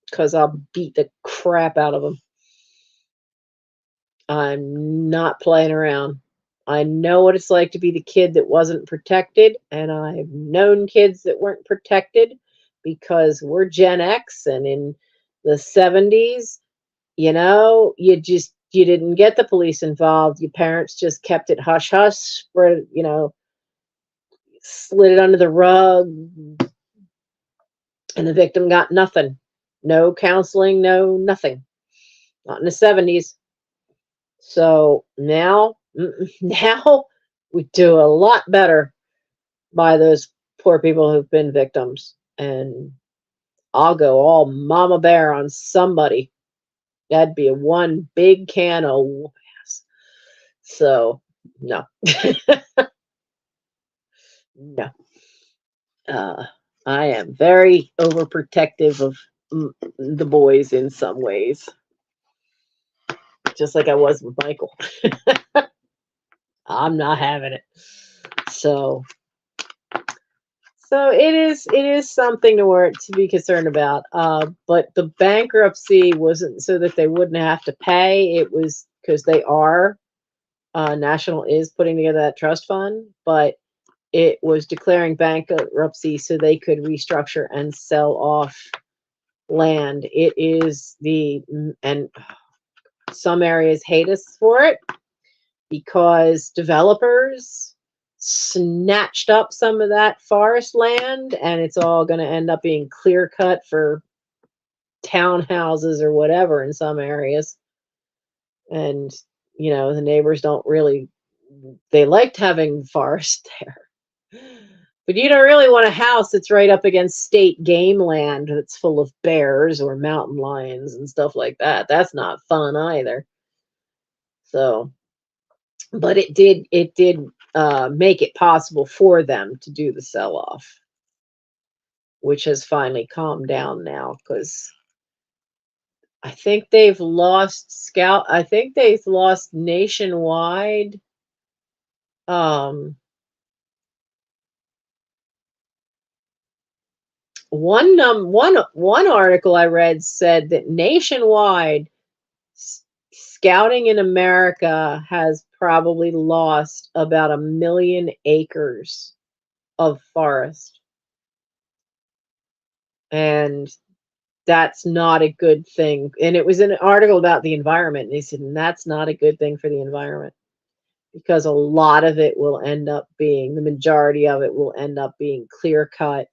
because I'll beat the crap out of them. I'm not playing around. I know what it's like to be the kid that wasn't protected, and I've known kids that weren't protected, because we're Gen X, and in the 70s, you didn't get the police involved. Your parents just kept it hush hush, spread, slid it under the rug, and the victim got nothing. No counseling, no nothing. Not in the 70s. So now we do a lot better by those poor people who've been victims. And I'll go all mama bear on somebody. That'd be one big can of ass. So no. No. I am very overprotective of the boys in some ways. Just like I was with Michael. I'm not having it. So it is something to be concerned about. But the bankruptcy wasn't so that they wouldn't have to pay. It was because they are National is putting together that trust fund, but it was declaring bankruptcy so they could restructure and sell off land. It is and some areas hate us for it, because developers snatched up some of that forest land, and it's all going to end up being clear cut for townhouses or whatever in some areas. And the neighbors don't really, they liked having forest there, but you don't really want a house that's right up against state game land that's full of bears or mountain lions and stuff like that. That's not fun either. So, but it did make it possible for them to do the sell-off, which has finally calmed down now, because I think they've lost nationwide. One article I read said that nationwide, scouting in America has probably lost about 1 million acres of forest. And that's not a good thing. And it was an article about the environment. And they said, and that's not a good thing for the environment, because a lot of it will end up being, the majority of it will end up being clear cut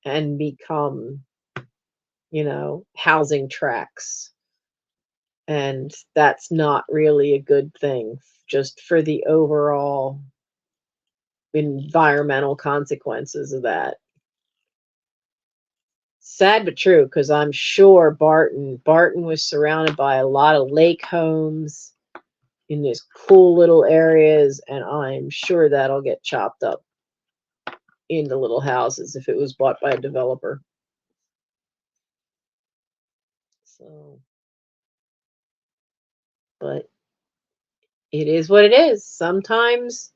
and become, housing tracts. And that's not really a good thing, just for the overall environmental consequences of that. Sad but true, because I'm sure Barton was surrounded by a lot of lake homes in these cool little areas, and I'm sure that'll get chopped up into little houses if it was bought by a developer. So, but it is what it is. Sometimes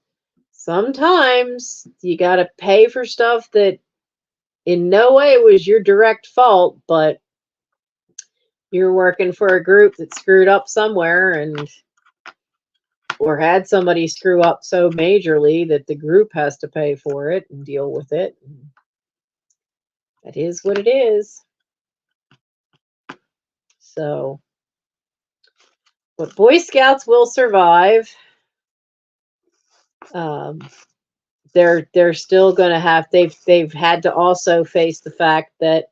you got to pay for stuff that in no way was your direct fault, but you're working for a group that screwed up somewhere, and or had somebody screw up so majorly that the group has to pay for it and deal with it. That is what it is. So, but Boy Scouts will survive. They're still going to have they've had to also face the fact that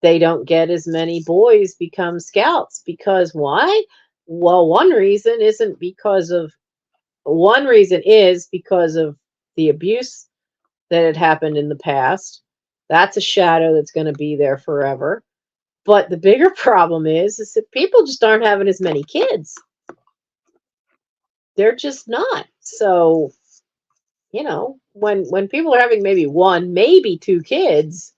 they don't get as many boys become scouts because why? Well, one reason is because of the abuse that had happened in the past. That's a shadow that's going to be there forever. But the bigger problem is that people just aren't having as many kids. They're just not. So, when people are having maybe one, maybe two kids,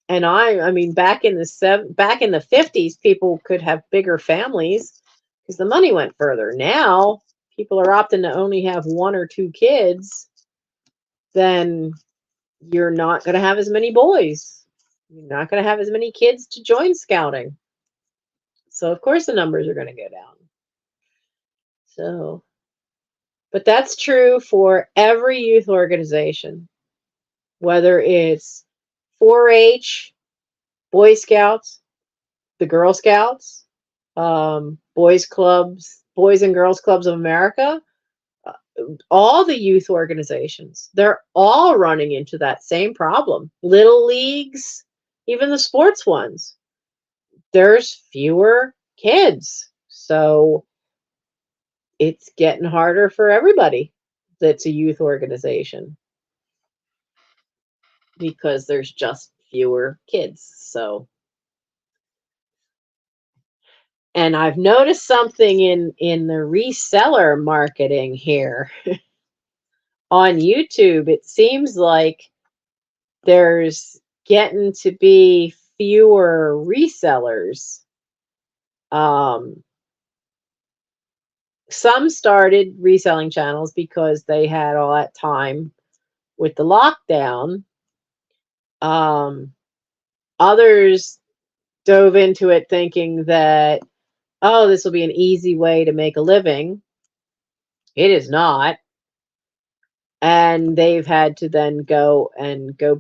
and I mean back in the 50s, people could have bigger families because the money went further. Now, people are opting to only have one or two kids, then you're not going to have as many boys. You're not going to have as many kids to join scouting. So, of course, the numbers are going to go down. So, but that's true for every youth organization, whether it's 4-H, Boy Scouts, the Girl Scouts, Boys Clubs, Boys and Girls Clubs of America, all the youth organizations, they're all running into that same problem. Little leagues, even the sports ones, there's fewer kids. So it's getting harder for everybody that's a youth organization because there's just fewer kids. So, and I've noticed something in the reseller marketing here on YouTube. It seems like there's getting to be fewer resellers. Some started reselling channels because they had all that time with the lockdown. Others dove into it thinking that, oh, this will be an easy way to make a living. It is not. And they've had to then go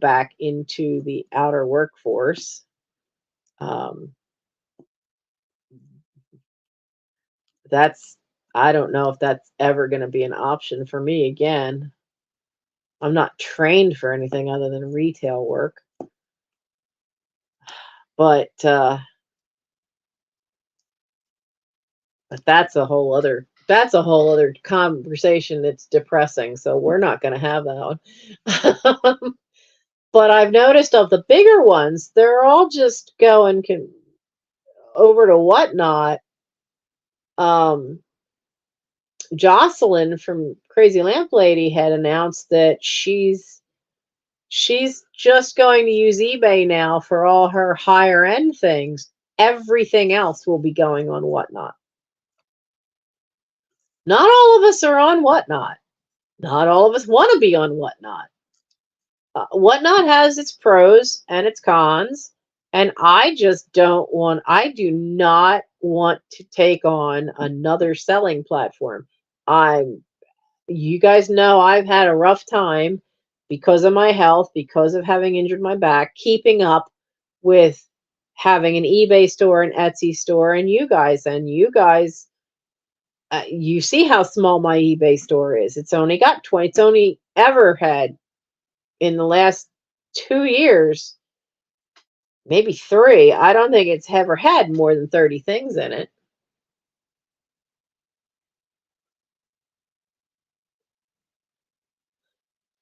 back into the outer workforce. I don't know if that's ever going to be an option for me again. I'm not trained for anything other than retail work. But that's a whole other conversation that's depressing. So we're not going to have that one. But I've noticed of the bigger ones, they're all just going over to Whatnot. Jocelyn from Crazy Lamp Lady had announced that she's just going to use eBay now for all her higher end things. Everything else will be going on Whatnot. Not all of us are on Whatnot. Not all of us want to be on Whatnot. Whatnot has its pros and its cons, and I do not want to take on another selling platform. You guys know I've had a rough time because of my health, because of having injured my back, keeping up with having an eBay store, an Etsy store, and you guys, you see how small my eBay store is. It's only ever had in the last 2 years, maybe 3. I don't think it's ever had more than 30 things in it.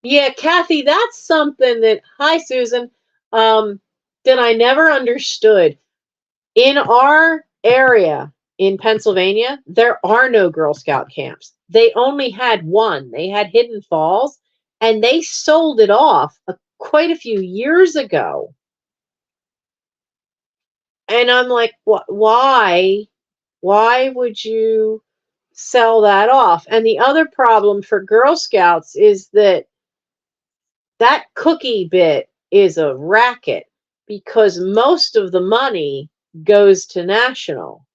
Yeah, Kathy, that's something hi, Susan, that I never understood. In our area in Pennsylvania, there are no Girl Scout camps. They only had one. They had Hidden Falls, and they sold it off quite a few years ago. And I'm like, why? Why would you sell that off? And the other problem for Girl Scouts is that cookie bit is a racket because most of the money goes to national.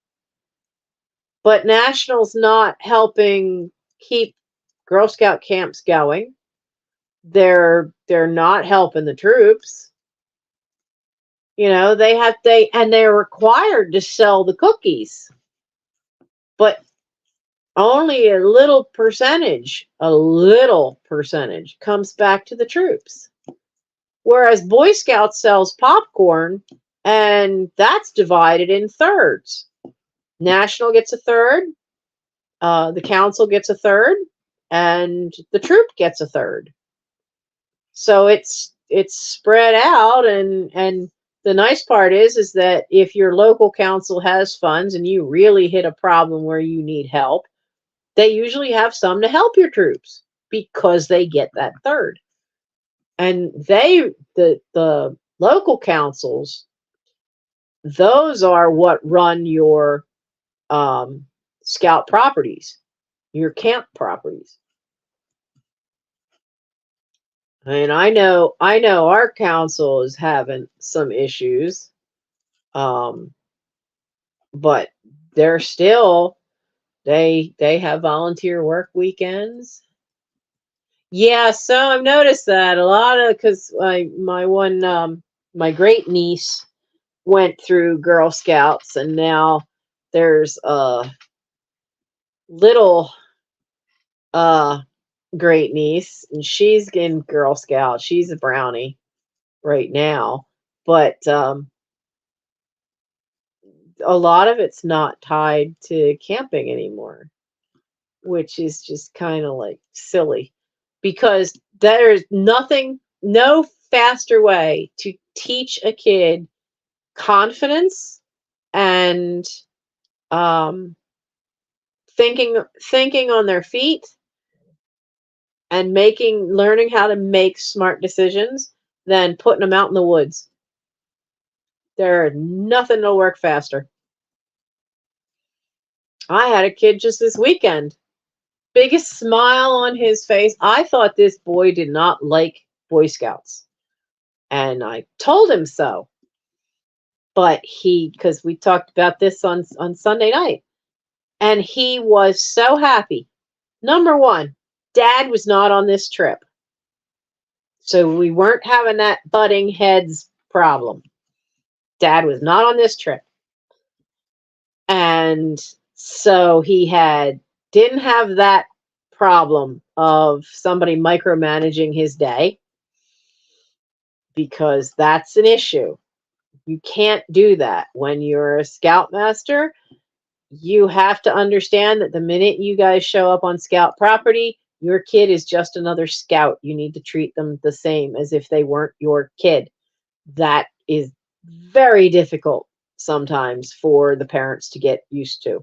But National's not helping keep Girl Scout camps going. They're not helping the troops. They're required to sell the cookies. But only a little percentage comes back to the troops. Whereas Boy Scouts sells popcorn, and that's divided in thirds. National gets a third, the council gets a third, and the troop gets a third. So it's spread out, and the nice part is that if your local council has funds and you really hit a problem where you need help, they usually have some to help your troops because they get that third. And the local councils, those are what run your scout properties, your camp properties. And I know our council is having some issues, but they're still they have volunteer work weekends. Yeah, so I've noticed that a lot of, because my great niece went through Girl Scouts, and now there's a little great niece, and she's in Girl Scout. She's a brownie right now, but a lot of it's not tied to camping anymore, which is just kind of like silly, because there's no faster way to teach a kid confidence and thinking on their feet and learning how to make smart decisions than putting them out in the woods. There's nothing will work faster. I had a kid just this weekend. Biggest smile on his face. I thought this boy did not like Boy Scouts. And I told him so. But because we talked about this on Sunday night, and he was so happy. Number one, Dad was not on this trip. So we weren't having that butting heads problem. Dad was not on this trip. And so he didn't have that problem of somebody micromanaging his day, because that's an issue. You can't do that. When you're a scoutmaster, you have to understand that the minute you guys show up on scout property, your kid is just another scout. You need to treat them the same as if they weren't your kid. That is very difficult sometimes for the parents to get used to.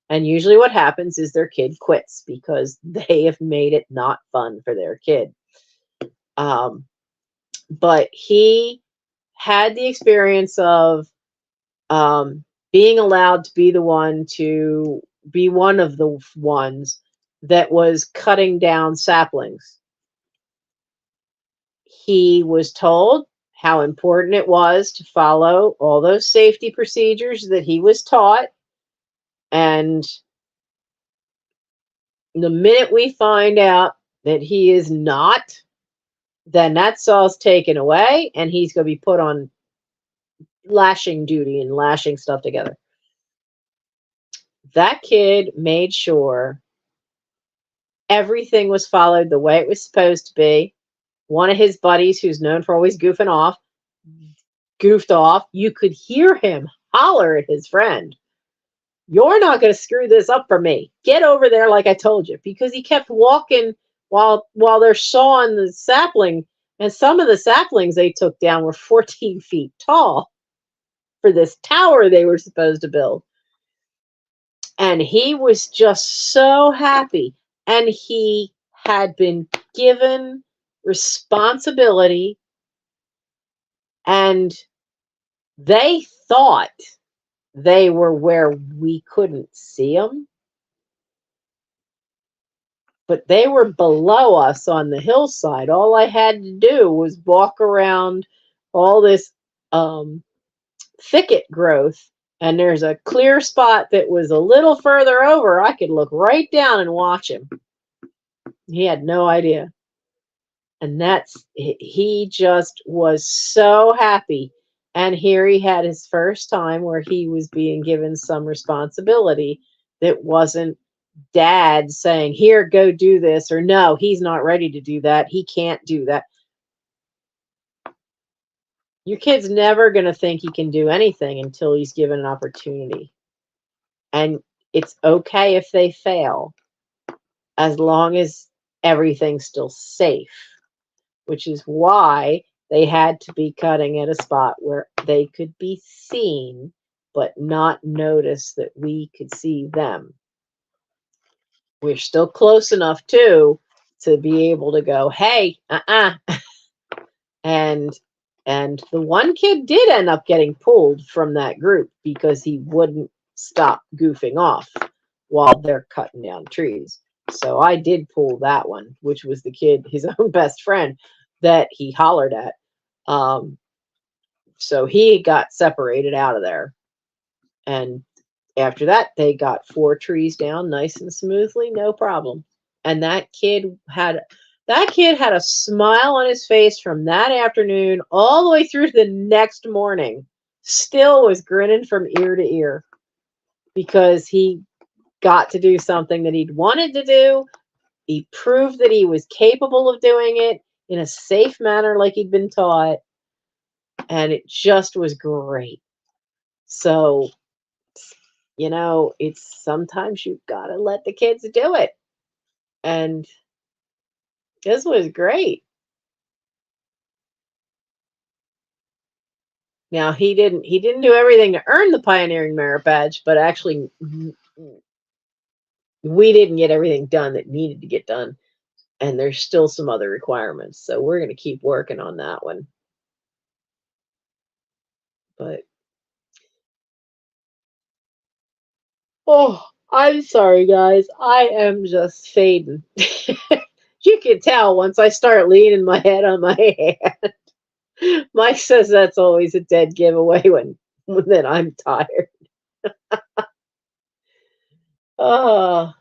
And usually what happens is their kid quits because they have made it not fun for their kid. But he had the experience of being allowed to be one of the ones that was cutting down saplings. He was told how important it was to follow all those safety procedures that he was taught. And the minute we find out that he is not, then that saw's taken away and he's going to be put on lashing duty and lashing stuff together. That kid made sure everything was followed the way it was supposed to be. One of his buddies, who's known for always goofed off. You could hear him holler at his friend, "You're not going to screw this up for me. Get over there like I told you." Because he kept walking while they're sawing the sapling, and some of the saplings they took down were 14 feet tall for this tower they were supposed to build. And he was just so happy. And he had been given responsibility, and they thought they were where we couldn't see them, but they were below us on the hillside. All I had to do was walk around all this thicket growth And there's a clear spot that was a little further over. I could look right down and watch him. He had no idea. And he just was so happy. And here he had his first time where he was being given some responsibility that wasn't dad saying, here, go do this, or no, he's not ready to do that. He can't do that. Your kid's never going to think he can do anything until he's given an opportunity. And it's okay if they fail, as long as everything's still safe, which is why they had to be cutting at a spot where they could be seen, but not notice that we could see them. We're still close enough, too, to be able to go, hey, and the one kid did end up getting pulled from that group because he wouldn't stop goofing off while they're cutting down trees. So I did pull that one, which was the kid, his own best friend, that he hollered at. So he got separated out of there. And after that, they got 4 trees down nice and smoothly, no problem. And that kid had a smile on his face from that afternoon all the way through the next morning. Still was grinning from ear to ear because he got to do something that he'd wanted to do. He proved that he was capable of doing it in a safe manner like he'd been taught. And it just was great. So, it's sometimes you've got to let the kids do it. And this was great. Now he didn't do everything to earn the pioneering merit badge, but actually we didn't get everything done that needed to get done. And there's still some other requirements. So we're going to keep working on that one. But oh, I'm sorry guys. I am just fading. You can tell once I start leaning my head on my hand. Mike says that's always a dead giveaway when that I'm tired. Oh,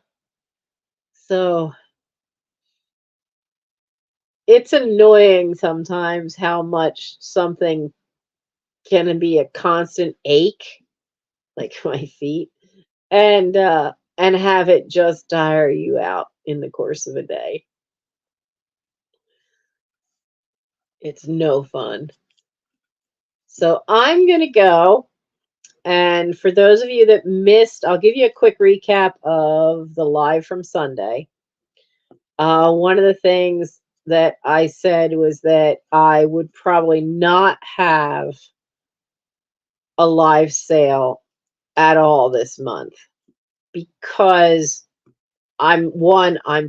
so it's annoying sometimes how much something can be a constant ache, like my feet, and have it just tire you out in the course of a day. It's no fun. So I'm gonna go. And for those of you that missed, I'll give you a quick recap of the live from Sunday. One of the things that I said was that I would probably not have a live sale at all this month because I'm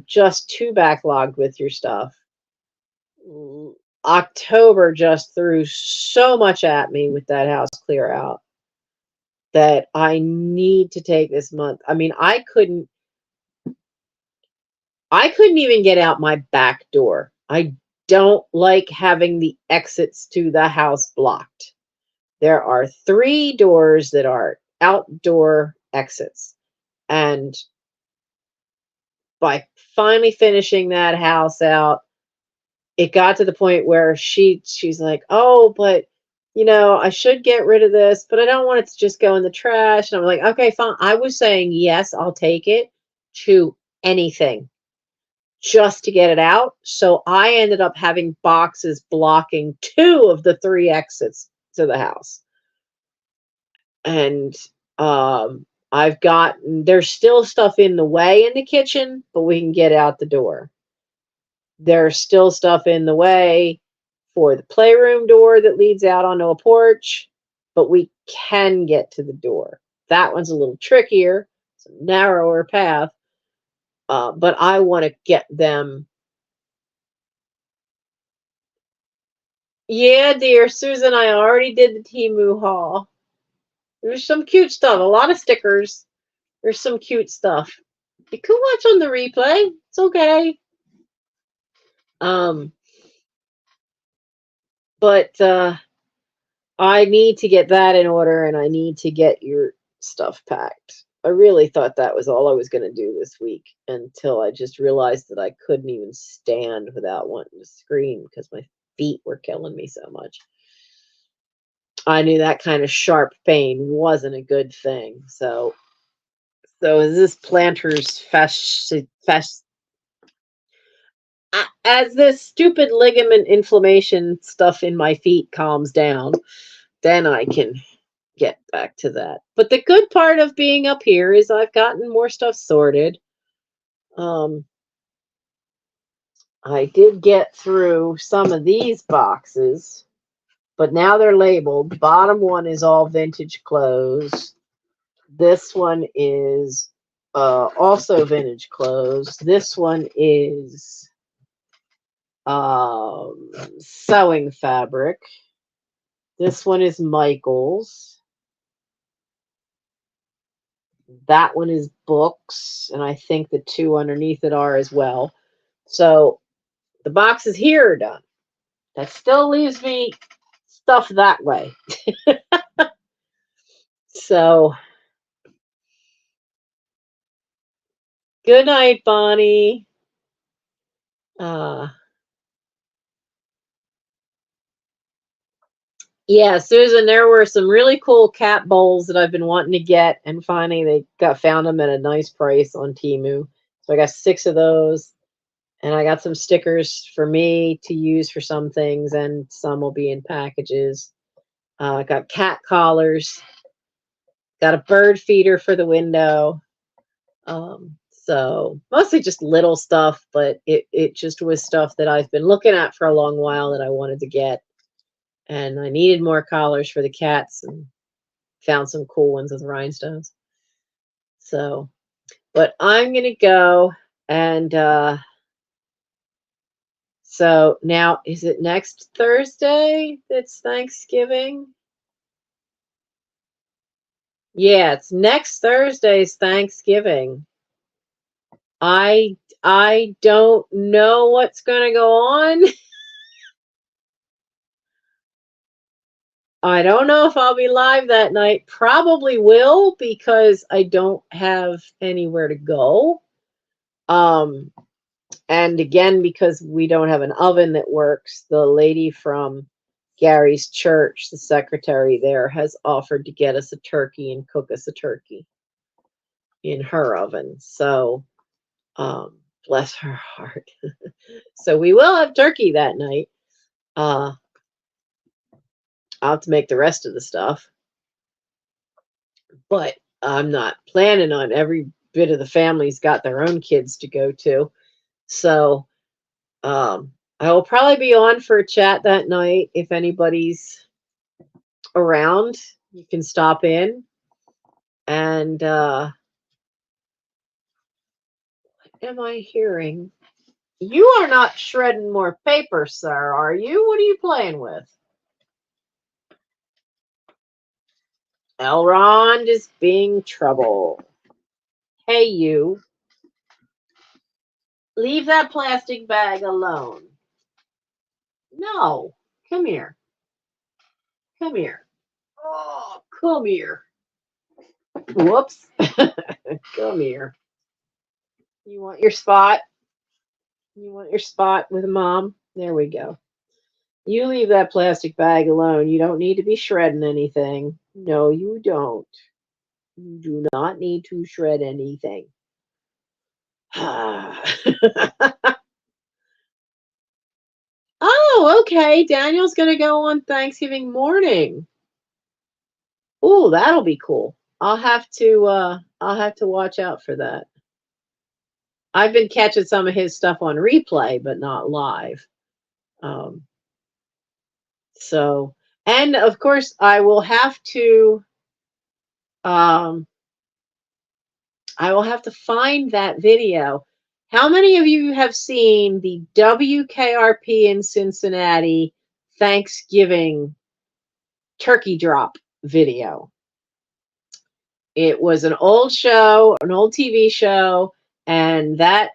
just too backlogged with your stuff. October just threw so much at me with that house clear out that I need to take this month. I mean, I couldn't even get out my back door. I don't like having the exits to the house blocked. There are 3 doors that are outdoor exits. And by finally finishing that house out, it got to the point where she's like, oh, but I should get rid of this, but I don't want it to just go in the trash. And I'm like, okay, fine. I was saying, yes, I'll take it to anything just to get it out. So I ended up having boxes blocking 2 of the 3 exits to the house. And there's still stuff in the way in the kitchen, but we can get out the door. There's still stuff in the way for the playroom door that leads out onto a porch, but we can get to the door. That one's a little trickier. It's a narrower path, but I want to get them. Yeah, dear Susan, I already did the Temu haul. There's some cute stuff, a lot of stickers. There's some cute stuff. You can watch on the replay. It's okay. But I need to get that in order, and I need to get your stuff packed. I really thought that was all I was going to do this week until I just realized that I couldn't even stand without wanting to scream because my feet were killing me so much. I knew that kind of sharp pain wasn't a good thing. So as this as this stupid ligament inflammation stuff in my feet calms down, then I can get back to that. But the good part of being up here is I've gotten more stuff sorted. I did get through some of these boxes, but now they're labeled. Bottom one is all vintage clothes. This one is also vintage clothes. This one is sewing fabric. This one is Michael's. That one is books, and I think the two underneath it are as well. So the boxes here are done. That still leaves me stuff that way. So good night, Bonnie. Yeah, Susan, there were some really cool cat bowls that I've been wanting to get, and finally they found them at a nice price on Temu. So I got 6 of those, and I got some stickers for me to use for some things, and some will be in packages. I got cat collars, got a bird feeder for the window. So mostly just little stuff, but it just was stuff that I've been looking at for a long while that I wanted to get. And I needed more collars for the cats and found some cool ones with rhinestones. So, but I'm going to go and so now is it next Thursday that's Thanksgiving? Yeah, it's next Thursday's Thanksgiving. I don't know what's going to go on. I don't know if I'll be live that night. Probably will because I don't have anywhere to go. And again, because we don't have an oven that works, the lady from Gary's church, the secretary there, has offered to get us a turkey and cook us a turkey in her oven. So, bless her heart. So we will have turkey that night. I'll have to make the rest of the stuff. But I'm not planning on every bit of the family's got their own kids to go to. So I will probably be on for a chat that night. If anybody's around, you can stop in. And what am I hearing? You are not shredding more paper, sir, are you? What are you playing with? Elrond is being trouble. Hey, you. Leave that plastic bag alone. No. Come here. Come here. Oh, come here. Whoops. Come here. You want your spot? You want your spot with mom? There we go. You leave that plastic bag alone. You don't need to be shredding anything. No, you don't. You do not need to shred anything. Oh, okay. Daniel's going to go on Thanksgiving morning. Ooh, that'll be cool. I'll have to watch out for that. I've been catching some of his stuff on replay, but not live. So, and of course, I will have to find that video. How many of you have seen the WKRP in Cincinnati Thanksgiving turkey drop video? It was an old show, an old TV show, and that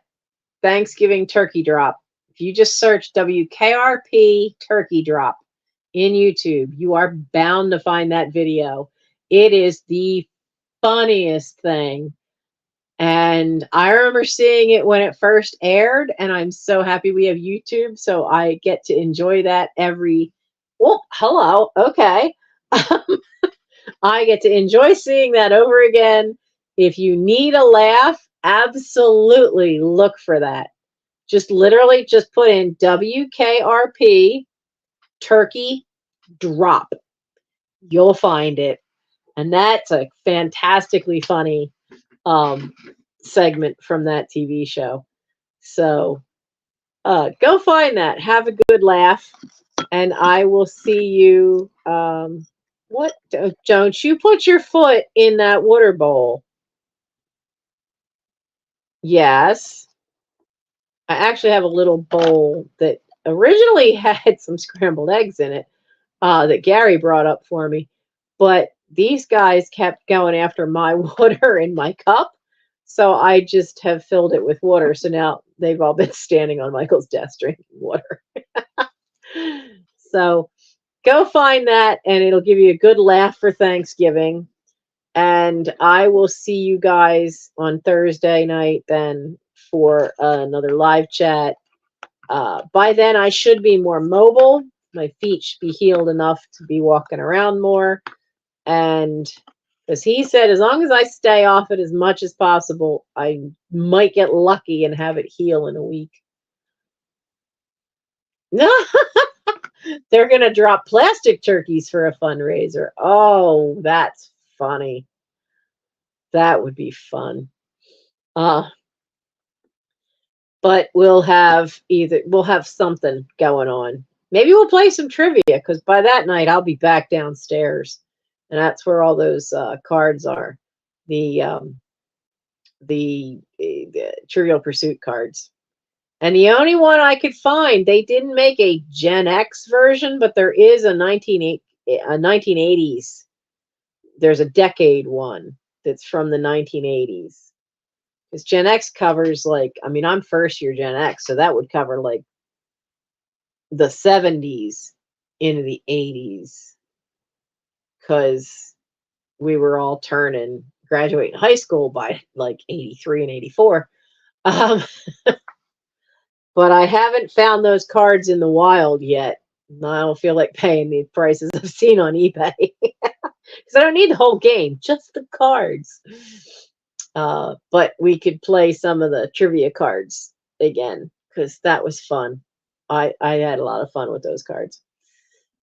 Thanksgiving turkey drop. If you just search WKRP turkey drop, in YouTube. You are bound to find that video. It is the funniest thing. And I remember seeing it when it first aired, and I'm so happy we have YouTube, so I get to enjoy that every. Oh, hello. Okay. I get to enjoy seeing that over again. If you need a laugh, absolutely look for that. Just literally just put in WKRP turkey drop. You'll find it. And that's a fantastically funny segment from that TV show. So go find that. Have a good laugh. And I will see you. What? Don't you put your foot in that water bowl? Yes. I actually have a little bowl that originally had some scrambled eggs in it that Gary brought up for me. But these guys kept going after my water in my cup. So I just have filled it with water. So now they've all been standing on Michael's desk drinking water. So go find that and it'll give you a good laugh for Thanksgiving. And I will see you guys on Thursday night then for another live chat. By then, I should be more mobile. My feet should be healed enough to be walking around more. And as he said, as long as I stay off it as much as possible, I might get lucky and have it heal in a week. No, they're going to drop plastic turkeys for a fundraiser. Oh, that's funny. That would be fun. But we'll have something going on. Maybe we'll play some trivia because by that night I'll be back downstairs, and that's where all those cards are, the Trivial Pursuit cards. And the only one I could find, they didn't make a Gen X version, but there is a 1980s. There's a decade one that's from the 1980s. Because Gen X covers I'm first year Gen X, so that would cover like the 70s into the 80s. Because we were all graduating high school by like 83 and 84. But I haven't found those cards in the wild yet. I don't feel like paying the prices I've seen on eBay. Because I don't need the whole game, just the cards. But we could play some of the trivia cards again, because that was fun. I had a lot of fun with those cards.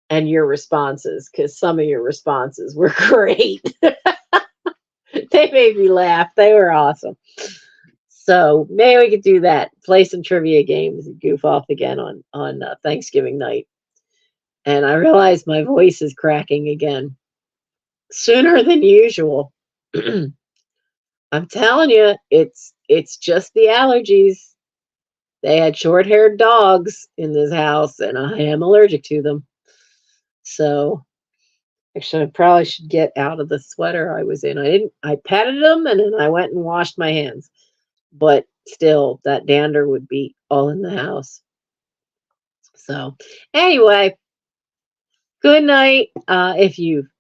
And your responses, because some of your responses were great. They made me laugh. They were awesome. So maybe we could do that. Play some trivia games and goof off again on Thanksgiving night. And I realize my voice is cracking again sooner than usual. I'm telling you, it's just the allergies. They had short-haired dogs in this house, and I am allergic to them. So actually, I probably should get out of the sweater I was in. I patted them, and then I went and washed my hands. But still, that dander would be all in the house. So anyway, good night. If you've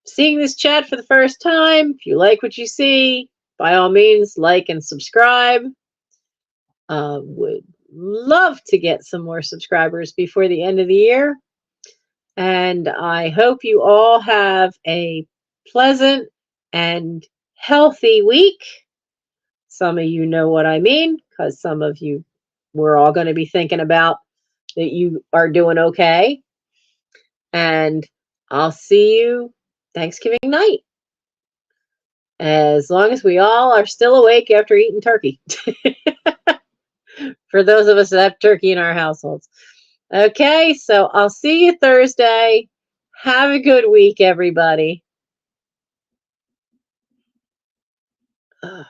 seen this chat for the first time, if you like what you see, by all means, like and subscribe. Would love to get some more subscribers before the end of the year. And I hope you all have a pleasant and healthy week. Some of you know what I mean, because some of you, we're all going to be thinking about that you are doing okay. And I'll see you Thanksgiving night. As long as we all are still awake after eating turkey. For those of us that have turkey in our households. Okay, so I'll see you Thursday. Have a good week, everybody. Ugh.